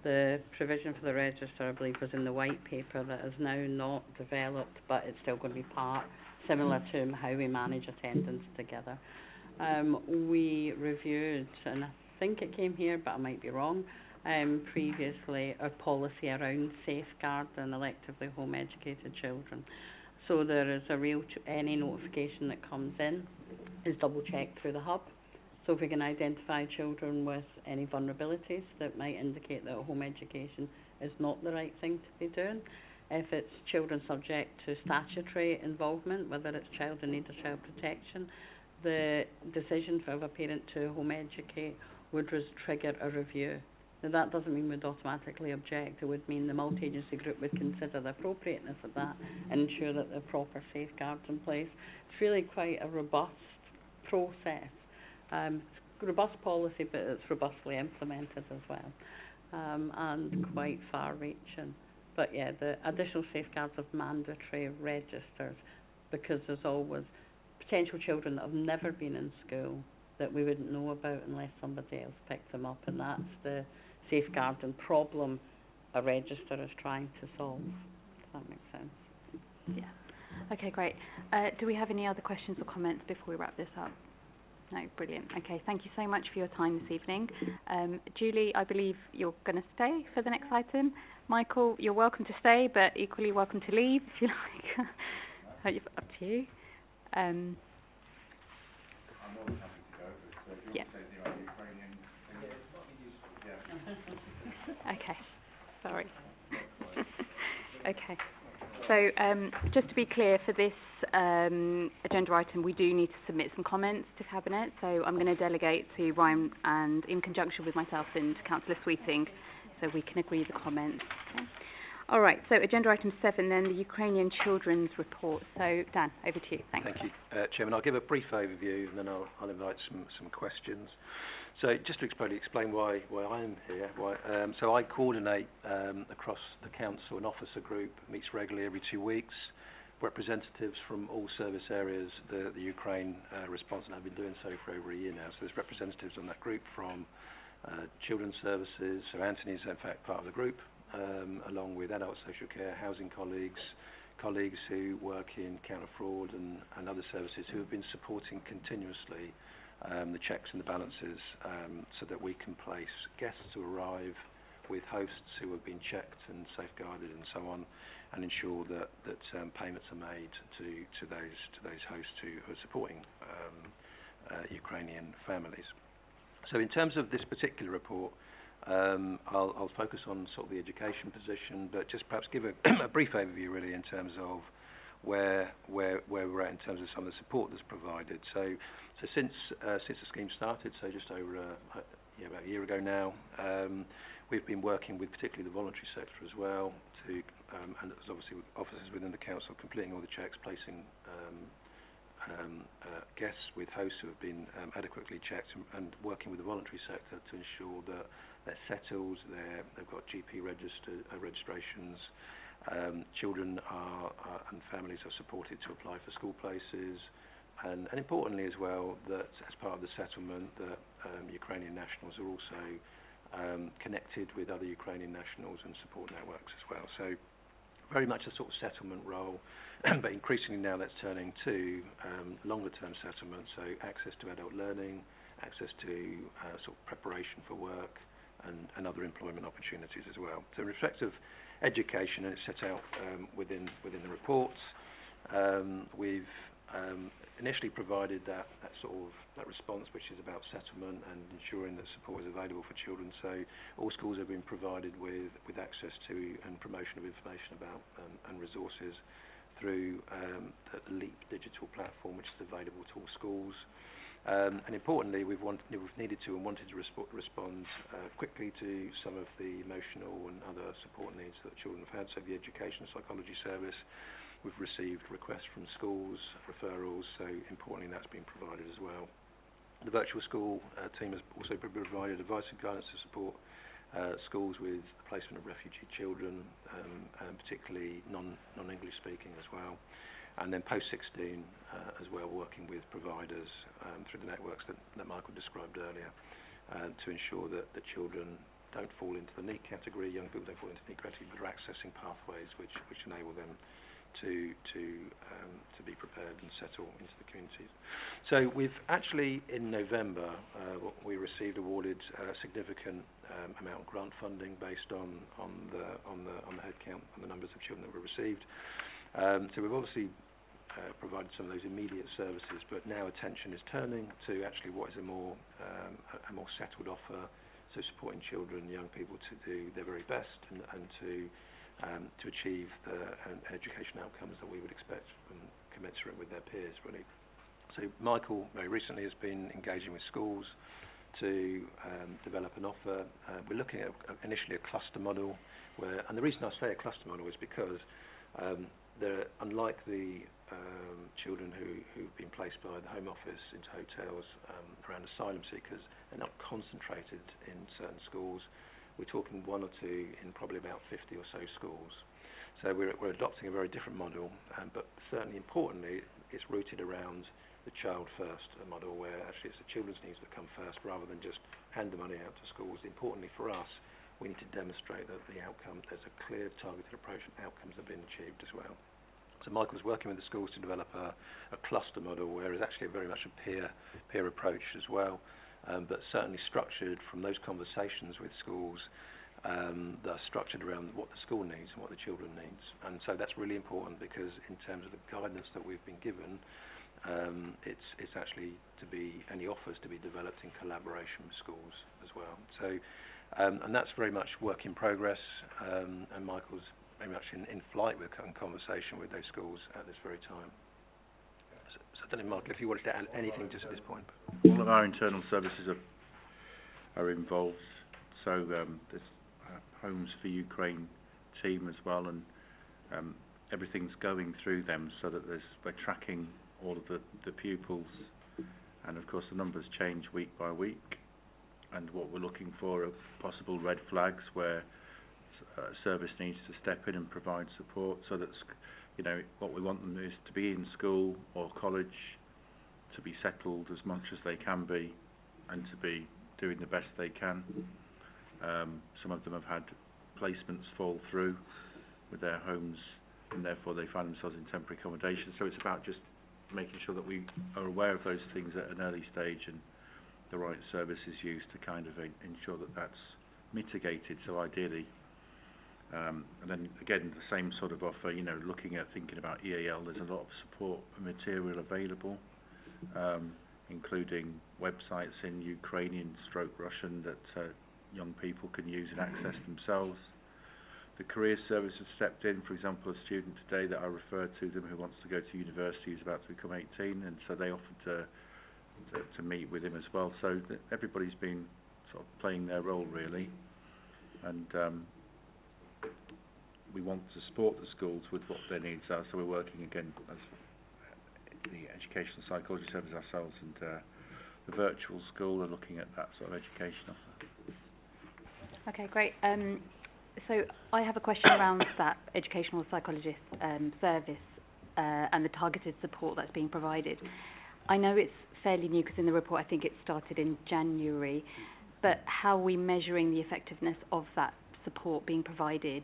The provision for the register, I believe, was in the white paper that is now not developed, but it's still going to be part, similar to how we manage attendance together. We reviewed, and I think it came here, but I might be wrong, previously, our policy around safeguard and electively home educated children. So there is any notification that comes in is double checked through the hub. So if we can identify children with any vulnerabilities that might indicate that home education is not the right thing to be doing. If it's children subject to statutory involvement, whether it's child in need of child protection, the decision for a parent to home educate would trigger a review. Now, that doesn't mean we'd automatically object. It would mean the multi-agency group would consider the appropriateness of that and ensure that there are proper safeguards in place. It's really quite a robust process. It's robust policy, but it's robustly implemented as well, and quite far-reaching. But yeah, the additional safeguards of mandatory registers, because there's always potential children that have never been in school that we wouldn't know about unless somebody else picked them up, and that's the safeguard and problem a register is trying to solve. Does that make sense? Yeah. Okay, great. Do we have any other questions or comments before we wrap this up? No, brilliant. Okay, thank you so much for your time this evening. Julie, I believe you're going to stay for the next item. Michael, you're welcome to stay, but equally welcome to leave if you like. Up to you. I'm more than happy to go, but if you want to say the Ukrainian thing, Okay, sorry. Okay. So just to be clear, for this agenda item, we do need to submit some comments to Cabinet. So I'm going to delegate to Ryan, and in conjunction with myself and Councillor Sweeting, so we can agree the comments. Okay. All right, so agenda item 7 then, the Ukrainian Children's Report. So Dan, over to you. Thanks. Thank you, Chairman. I'll give a brief overview and then I'll invite some questions. So just to explain why I'm here. So I coordinate across the council an officer group, meets regularly every 2 weeks, representatives from all service areas, the Ukraine response, and I've been doing so for over a year now. So there's representatives on that group from children's services, so Anthony's in fact part of the group, along with adult social care, housing colleagues who work in counter fraud and other services who have been supporting continuously the checks and the balances so that we can place guests who arrive with hosts who have been checked and safeguarded and so on, and ensure that payments are made to those hosts who are supporting Ukrainian families. So in terms of this particular report, I'll focus on sort of the education position, but just perhaps give a brief overview really in terms of where we're at in terms of some of the support that's provided. So since the scheme started, so just over about a year ago now, we've been working with particularly the voluntary sector as well and there's obviously officers within the council completing all the checks, placing guests with hosts who have been adequately checked, and working with the voluntary sector to ensure that they're settled, they've got GP registrations, children and families are supported to apply for school places, and importantly as well that as part of the settlement that Ukrainian nationals are also connected with other Ukrainian nationals and support networks as well. So very much a sort of settlement role, but increasingly now that's turning to longer term settlement, so access to adult learning, access to sort of preparation for work and other employment opportunities as well. So in respect of education, and it's set out within the reports, we've initially provided that response, which is about settlement and ensuring that support is available for children. So all schools have been provided with access to and promotion of information about and resources through the LEAP digital platform, which is available to all schools. And importantly, we've needed to and wanted to respond quickly to some of the emotional and other support needs that children have had. So the Education Psychology Service, we've received requests from schools, referrals, so importantly that's been provided as well. The virtual school team has also provided advice and guidance to support schools with the placement of refugee children, and particularly non-English speaking as well. And then post-16 as well, working with providers through the networks that Michael described earlier, to ensure that the children don't fall into the NEET category, young people don't fall into the NEET category, but are accessing pathways which enable them to be prepared and settle into the communities. So we've actually, in November, we received awarded a significant amount of grant funding based on the headcount and the numbers of children that were received. So we've obviously provided some of those immediate services, but now attention is turning to actually what is a more settled offer, so supporting children, young people to do their very best and to achieve the education outcomes that we would expect from commensurate with their peers, really. So Michael very recently has been engaging with schools to develop an offer. We're looking at initially a cluster model, and the reason I say a cluster model is because unlike the children who've been placed by the Home Office into hotels around asylum seekers, they're not concentrated in certain schools. We're talking one or two in probably about 50 or so schools. So we're adopting a very different model, but certainly importantly, it's rooted around the child first model, where actually it's the children's needs that come first rather than just hand the money out to schools. Importantly for us, we need to demonstrate that the outcome, there's a clear targeted approach and outcomes have been achieved as well. So Michael's working with the schools to develop a cluster model where it's actually very much a peer approach as well, but certainly structured from those conversations with schools that are structured around what the school needs and what the children needs. And so that's really important because in terms of the guidance that we've been given, it's actually any offers to be developed in collaboration with schools as well. So and that's very much work in progress, and Michael's very much in flight with conversation with those schools at this very time. So I don't know, Michael, if you wanted to add anything just at this point. All of our internal services are involved, so there's Homes for Ukraine team as well, and everything's going through them so that we're tracking all of the pupils, and of course the numbers change week by week, and what we're looking for are possible red flags where service needs to step in and provide support, so that what we want them is to be in school or college, to be settled as much as they can be, and to be doing the best they can. Some of them have had placements fall through with their homes, and therefore they find themselves in temporary accommodation. So it's about just making sure that we are aware of those things at an early stage and the right service is used to kind of ensure that that's mitigated. So ideally, and then again the same sort of offer, thinking about EAL, there's a lot of support material available, including websites in Ukrainian/Russian that young people can use and access themselves. The career service has stepped in. For example, a student today that I referred to them who wants to go to university is about to become 18, and so they offered to meet with him as well. So everybody's been sort of playing their role really, and we want to support the schools with what their needs are. So we're working again as the Educational Psychology Service ourselves, and the virtual school are looking at that sort of education offer. Okay, great. So I have a question around that educational psychologist service and the targeted support that's being provided. I know it's fairly new because in the report I think it started in January, but how are we measuring the effectiveness of that support being provided?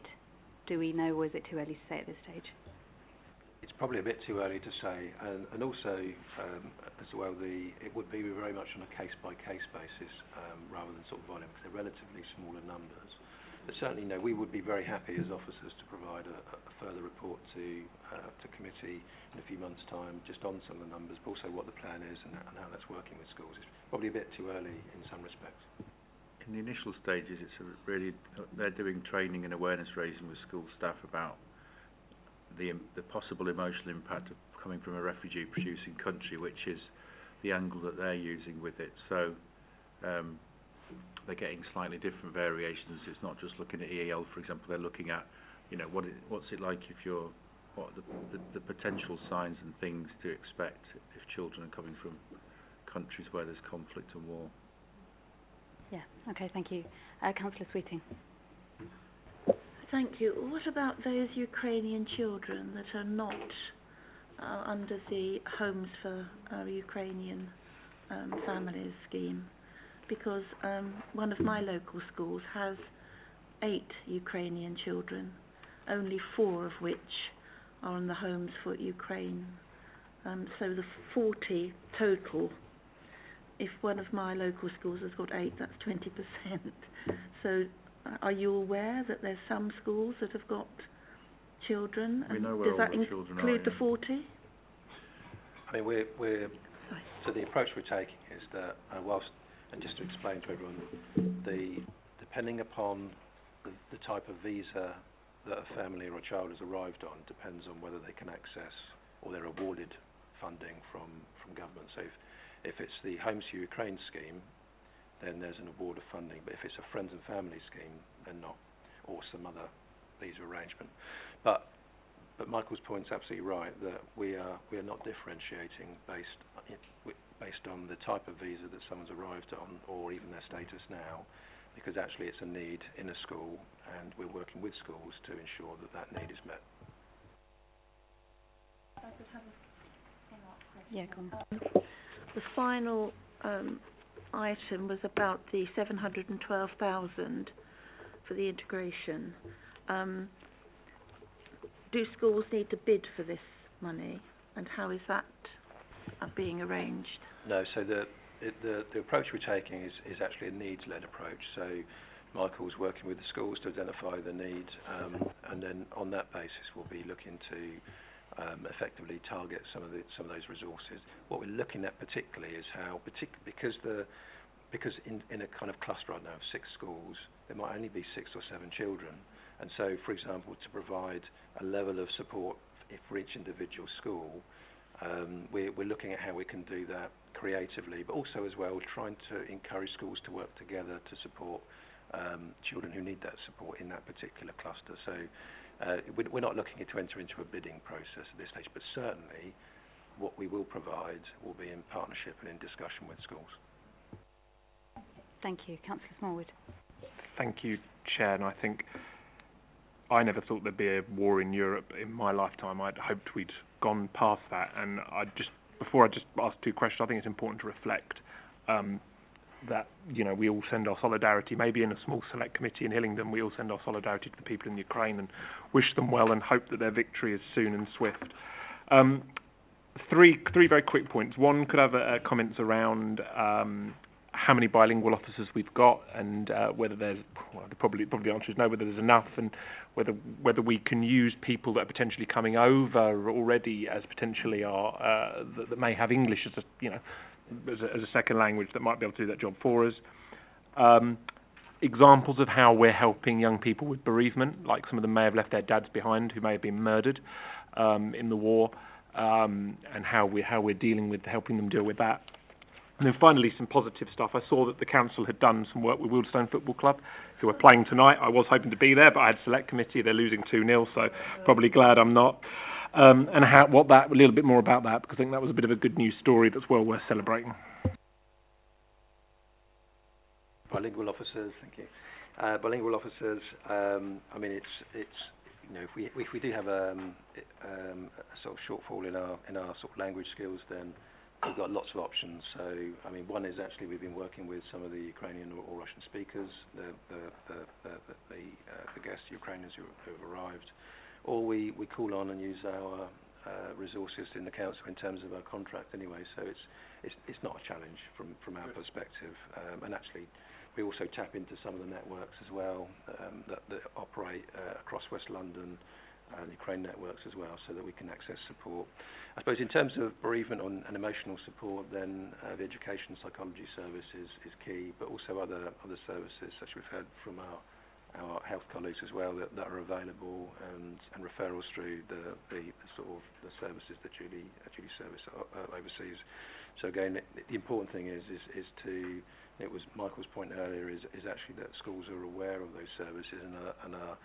Do we know, or is it too early to say at this stage? It's probably a bit too early to say, and also as well, it would be very much on a case-by-case basis rather than sort of volume, because they're relatively smaller numbers. But certainly, we would be very happy as officers to provide a further report to committee in a few months' time, just on some of the numbers, but also what the plan is and how that's working with schools. It's probably a bit too early in some respects. In the initial stages, they're doing training and awareness raising with school staff about the possible emotional impact of coming from a refugee-producing country, which is the angle that they're using with it. So they're getting slightly different variations. It's not just looking at EAL, for example. They're looking at, what's it like if you're, what the potential signs and things to expect if children are coming from countries where there's conflict and war. Yeah. Okay. Thank you, Councillor Sweeting. Thank you. What about those Ukrainian children that are not under the Homes for Ukrainian Families scheme? Because one of my local schools has 8 Ukrainian children, only 4 of which are on the Homes for Ukraine. So the 40 total, if one of my local schools has got 8, that's 20%. So are you aware that there's some schools that have got children? We know where does all that the children include are, the 40? I mean, we're so the approach we're taking is that whilst, and just to explain to everyone, depending upon the type of visa that a family or a child has arrived on depends on whether they can access or they're awarded funding from government. So if it's the Homes for Ukraine scheme, then there's an award of funding. But if it's a Friends and Family scheme, then not, or some other visa arrangement. But Michael's point's absolutely right, that we are not differentiating based on the type of visa that someone's arrived on or even their status now, because actually it's a need in a school, and we're working with schools to ensure that need is met. Yeah, go on. The final item was about the 712,000 for the integration. Do schools need to bid for this money, and how is that being arranged? No, so the approach we're taking is actually a needs-led approach. So Michael's working with the schools to identify the need, and then on that basis we'll be looking to effectively target some of those resources. What we're looking at particularly is how, because in a kind of cluster right now of 6 schools, there might only be 6 or 7 children, and so, for example, to provide a level of support for each individual school, we're looking at how we can do that creatively, but also as well trying to encourage schools to work together to support children who need that support in that particular cluster. So we're not looking to enter into a bidding process at this stage, but certainly what we will provide will be in partnership and in discussion with schools. Thank you. Councillor Smallwood. Thank you, Chair. And I think I never thought there'd be a war in Europe in my lifetime. I'd hoped we'd gone past that. And before I just ask 2 questions, I think it's important to reflect that, we all send our solidarity, maybe in a small select committee in Hillingdon, we all send our solidarity to the people in Ukraine and wish them well and hope that their victory is soon and swift. 3 very quick points. One, could have comments around how many bilingual officers we've got, and whether there's, probably the answer is no, whether there's enough, and whether we can use people that are potentially coming over already as potentially are that may have English as a second language that might be able to do that job for us. Examples of how we're helping young people with bereavement, like some of them may have left their dads behind who may have been murdered in the war, and how we're dealing with helping them deal with that. And then finally, some positive stuff. I saw that the council had done some work with Wealdstone Football Club, who are playing tonight. I was hoping to be there, but I had select committee. They're losing 2-0, so probably glad I'm not. And a little bit more about that, because I think that was a bit of a good news story that's well worth celebrating. Bilingual officers, thank you. Bilingual officers. I mean, it's if we do have a sort of shortfall in our sort of language skills, then we've got lots of options. So, I mean, one is actually we've been working with some of the Ukrainian or Russian speakers, the guest Ukrainians who have arrived, or we call on and use our resources in the council in terms of our contract anyway. So it's not a challenge from our perspective, and actually we also tap into some of the networks as well that operate across West London. Ukraine networks as well, so that we can access support. I suppose in terms of bereavement and emotional support, then the education psychology service is key, but also other services, such as we've heard from our our health colleagues as well that are available, and referrals through the sort of the services that Julie service overseas. So again, the important thing is to, it was Michael's point earlier, is actually that schools are aware of those services and are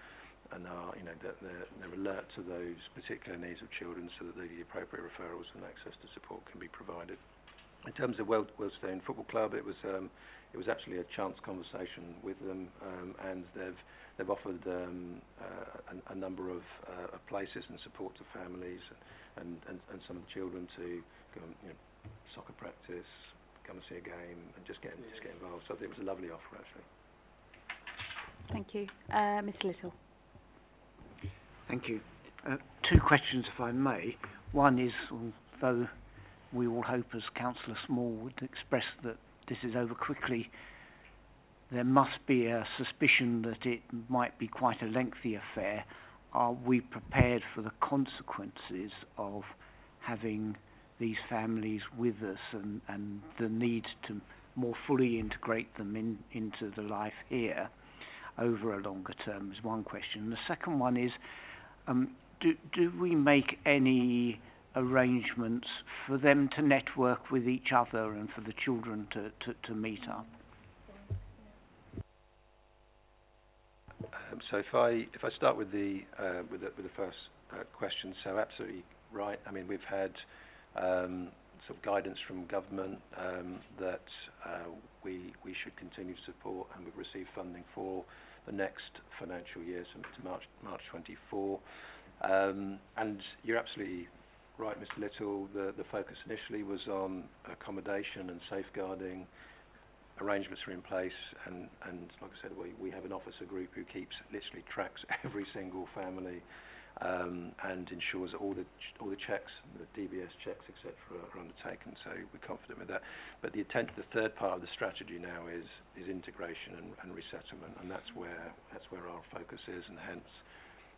that they're alert to those particular needs of children, so that the appropriate referrals and access to support can be provided. In terms of Wealdstone Football Club, it was actually a chance conversation with them, and they've offered a number of places and support to families and some of the children to go and, soccer practice, come and see a game, and just get involved. So I think it was a lovely offer, actually. Thank you. Mr. Little. Thank you. Two questions, if I may. One is, although we all hope, as Councillor Small would express, that this is over quickly, there must be a suspicion that it might be quite a lengthy affair. Are we prepared for the consequences of having these families with us, and the need to more fully integrate them into the life here over a longer term, is one question. The second one is, do we make any arrangements for them to network with each other and for the children to meet up? So if I start with the first question, so absolutely right. I mean, we've had sort of guidance from government that we should continue to support, and we've received funding for the next financial year, so to March 24. And you're absolutely right, Mr. Little. The focus initially was on accommodation and safeguarding. Arrangements are in place, and like I said, we have an officer group who literally tracks every single family, and ensures that all the checks, the DBS checks, etc., are undertaken. So we're confident with that. But the third part of the strategy now is integration and resettlement, and that's where our focus is, and hence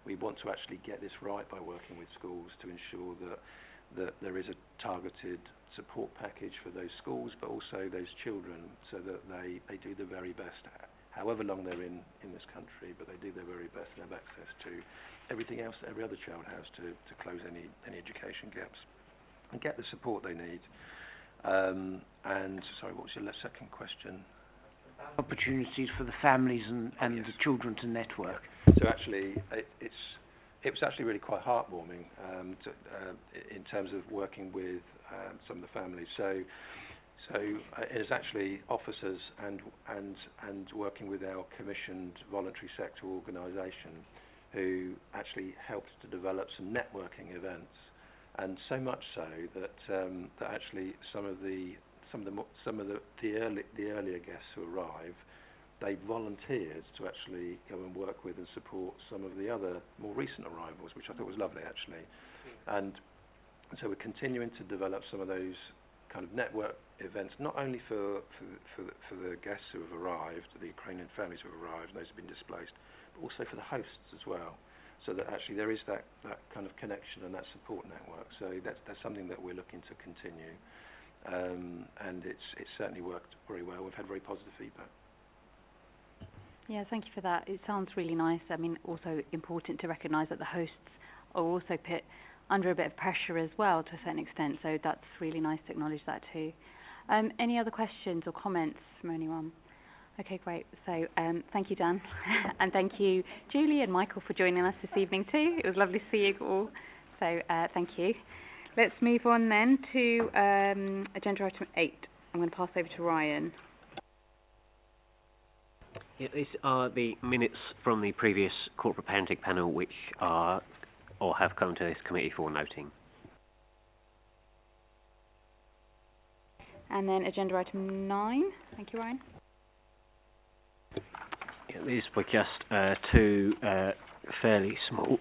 we want to actually get this right by working with schools to ensure that there is a targeted support package for those schools, but also those children, so that they do the very best, however long they're in this country, but they do their very best and have access to everything else that every other child has to close any education gaps and get the support they need. And sorry, what was your second question? Opportunities for the families and the children to network. So actually, it was actually really quite heartwarming in terms of working with some of the families. So it is actually officers and working with our commissioned voluntary sector organisation who actually helped to develop some networking events, and so much so that actually some of the earlier guests who arrived, they volunteered to actually go and work with and support some of the other more recent arrivals, which I thought was lovely, actually. And so we're continuing to develop some of those kind of network events, not only for the guests who have arrived, the Ukrainian families who have arrived, those who have been displaced, but also for the hosts as well, so that actually there is that kind of connection and that support network. So that's something that we're looking to continue, and it's certainly worked very well. We've had very positive feedback. Yeah, thank you for that. It sounds really nice. I mean, also important to recognise that the hosts are also put under a bit of pressure as well, to a certain extent, so that's really nice to acknowledge that too. Any other questions or comments from anyone? Okay, great. So thank you, Dan, and thank you, Julie and Michael, for joining us this evening too. It was lovely to see you all, so thank you. Let's move on then to agenda item 8. I'm going to pass over to Ryan. Yeah, these are the minutes from the previous corporate parenting panel, which are or have come to this committee for noting. And then agenda item 9. Thank you, Ryan. Yeah, these were just two fairly small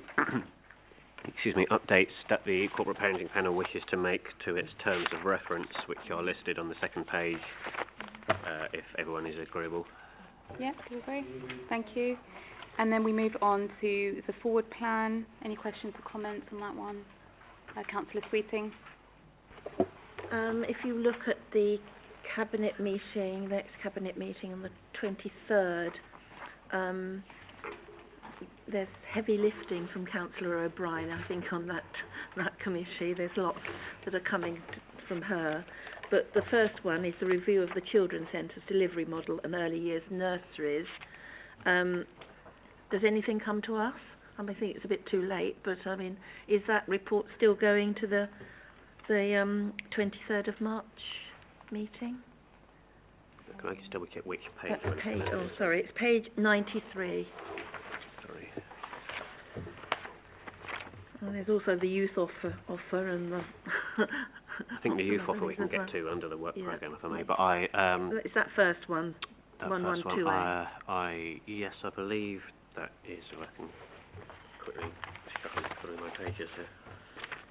updates that the corporate parenting panel wishes to make to its terms of reference, which are listed on the second page, if everyone is agreeable. Yeah, we agree. Thank you. And then we move on to the forward plan. Any questions or comments on that one? Councillor Sweeting. If you look at the cabinet meeting, next cabinet meeting on the 23rd, there's heavy lifting from Councillor O'Brien, I think, on that committee. There's lots that are coming from her. But the first one is the review of the Children's Centre's delivery model and early years nurseries. Does anything come to us? I think it's a bit too late, but I mean, is that report still going to the 23rd of March meeting? Can I just double check which page? It's page 93. Sorry. And there's also the youth offer and the... I think the youth offer we can get to under the work programme, if I may. But is that first one? That 112A? Yes, I believe that is. I can quickly shuffle through my pages here.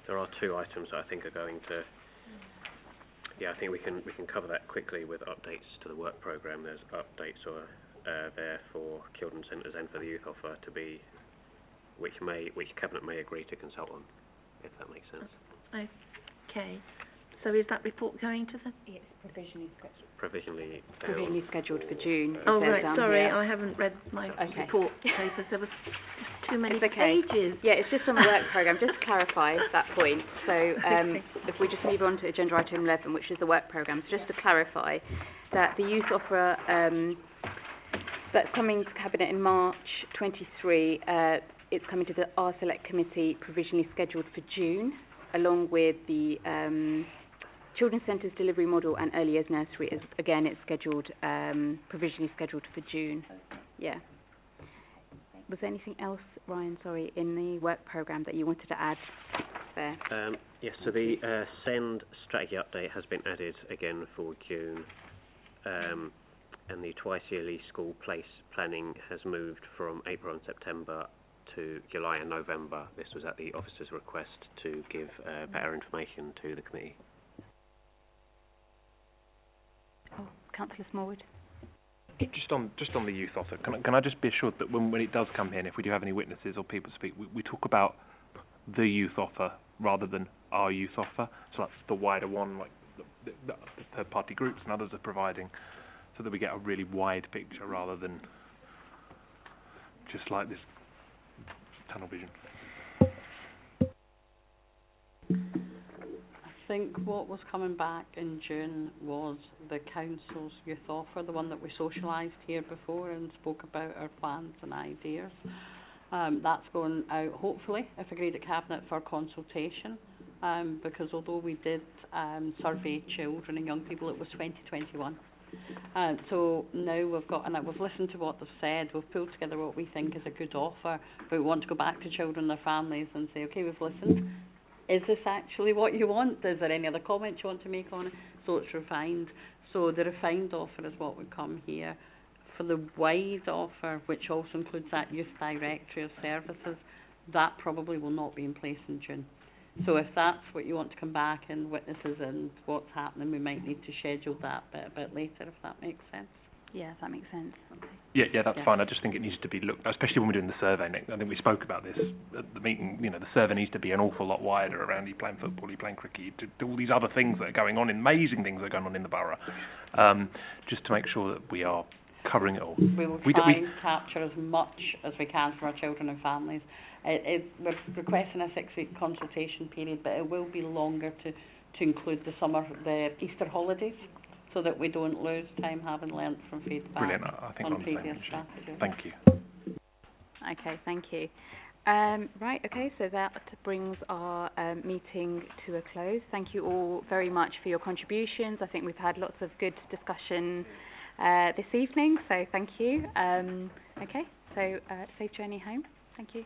There are two items that I think are going to. Yeah, I think we can cover that quickly with updates to the work programme. There's updates there for children's centres and for the youth offer to be, which Cabinet may agree to consult on, if that makes sense. Okay. So is that report going to the? Yes, provisionally scheduled. Provisionally scheduled for June. Oh right, sorry, I haven't read my report papers. There was just too many pages. Yeah, it's just on the work programme. Just to clarify that point. So if we just move on to agenda item 11, which is the work programme. So just to clarify that the youth offer that's coming to Cabinet in March 23, it's coming to the R Select Committee provisionally scheduled for June, along with the Children's Centre's delivery model and early years nursery. Again, it's scheduled, provisionally scheduled for June. Yeah. Was there anything else, Ryan, in the work programme that you wanted to add there? Yes, so the SEND strategy update has been added again for June, and the twice yearly school place planning has moved from April and September to July and November. This was at the officer's request to give better information to the committee. Oh, Councillor Smallwood. Just on the youth offer, can I just be assured that when it does come in, if we do have any witnesses or people speak, we talk about the youth offer rather than our youth offer? So that's the wider one, like the third party groups and others are providing, so that we get a really wide picture rather than just like this tunnel vision. I think what was coming back in June was the council's youth offer, the one that we socialised here before and spoke about our plans and ideas. That's going out, hopefully, if agreed at Cabinet, for consultation, because although we did survey children and young people, it was 2021. So now we've got, and we've listened to what they've said, we've pulled together what we think is a good offer, but we want to go back to children and their families and say, okay, we've listened. Is this actually what you want? Is there any other comments you want to make on it? So it's refined. So the refined offer is what would come here. For the wide offer, which also includes that youth directory of services, that probably will not be in place in June. So if that's what you want to come back and witnesses and what's happening, we might need to schedule that a bit later, if that makes sense. Yeah, that makes sense. Okay. Yeah, that's fine. I just think it needs to be looked, especially when we're doing the survey, Nick. I think we spoke about this at the meeting. You know, the survey needs to be an awful lot wider around you playing football, you playing cricket, you do all these other things that are going on, amazing things that are going on in the borough, just to make sure that we are covering it all. We will try and capture as much as we can for our children and families. We're requesting a 6-week consultation period, but it will be longer to include the Easter holidays, so that we don't lose time having learnt from feedback. Brilliant. I think on previous strategies. Thank you. Okay, thank you. Right, okay, so that brings our meeting to a close. Thank you all very much for your contributions. I think we've had lots of good discussion this evening, so thank you. Okay, so safe journey home. Thank you.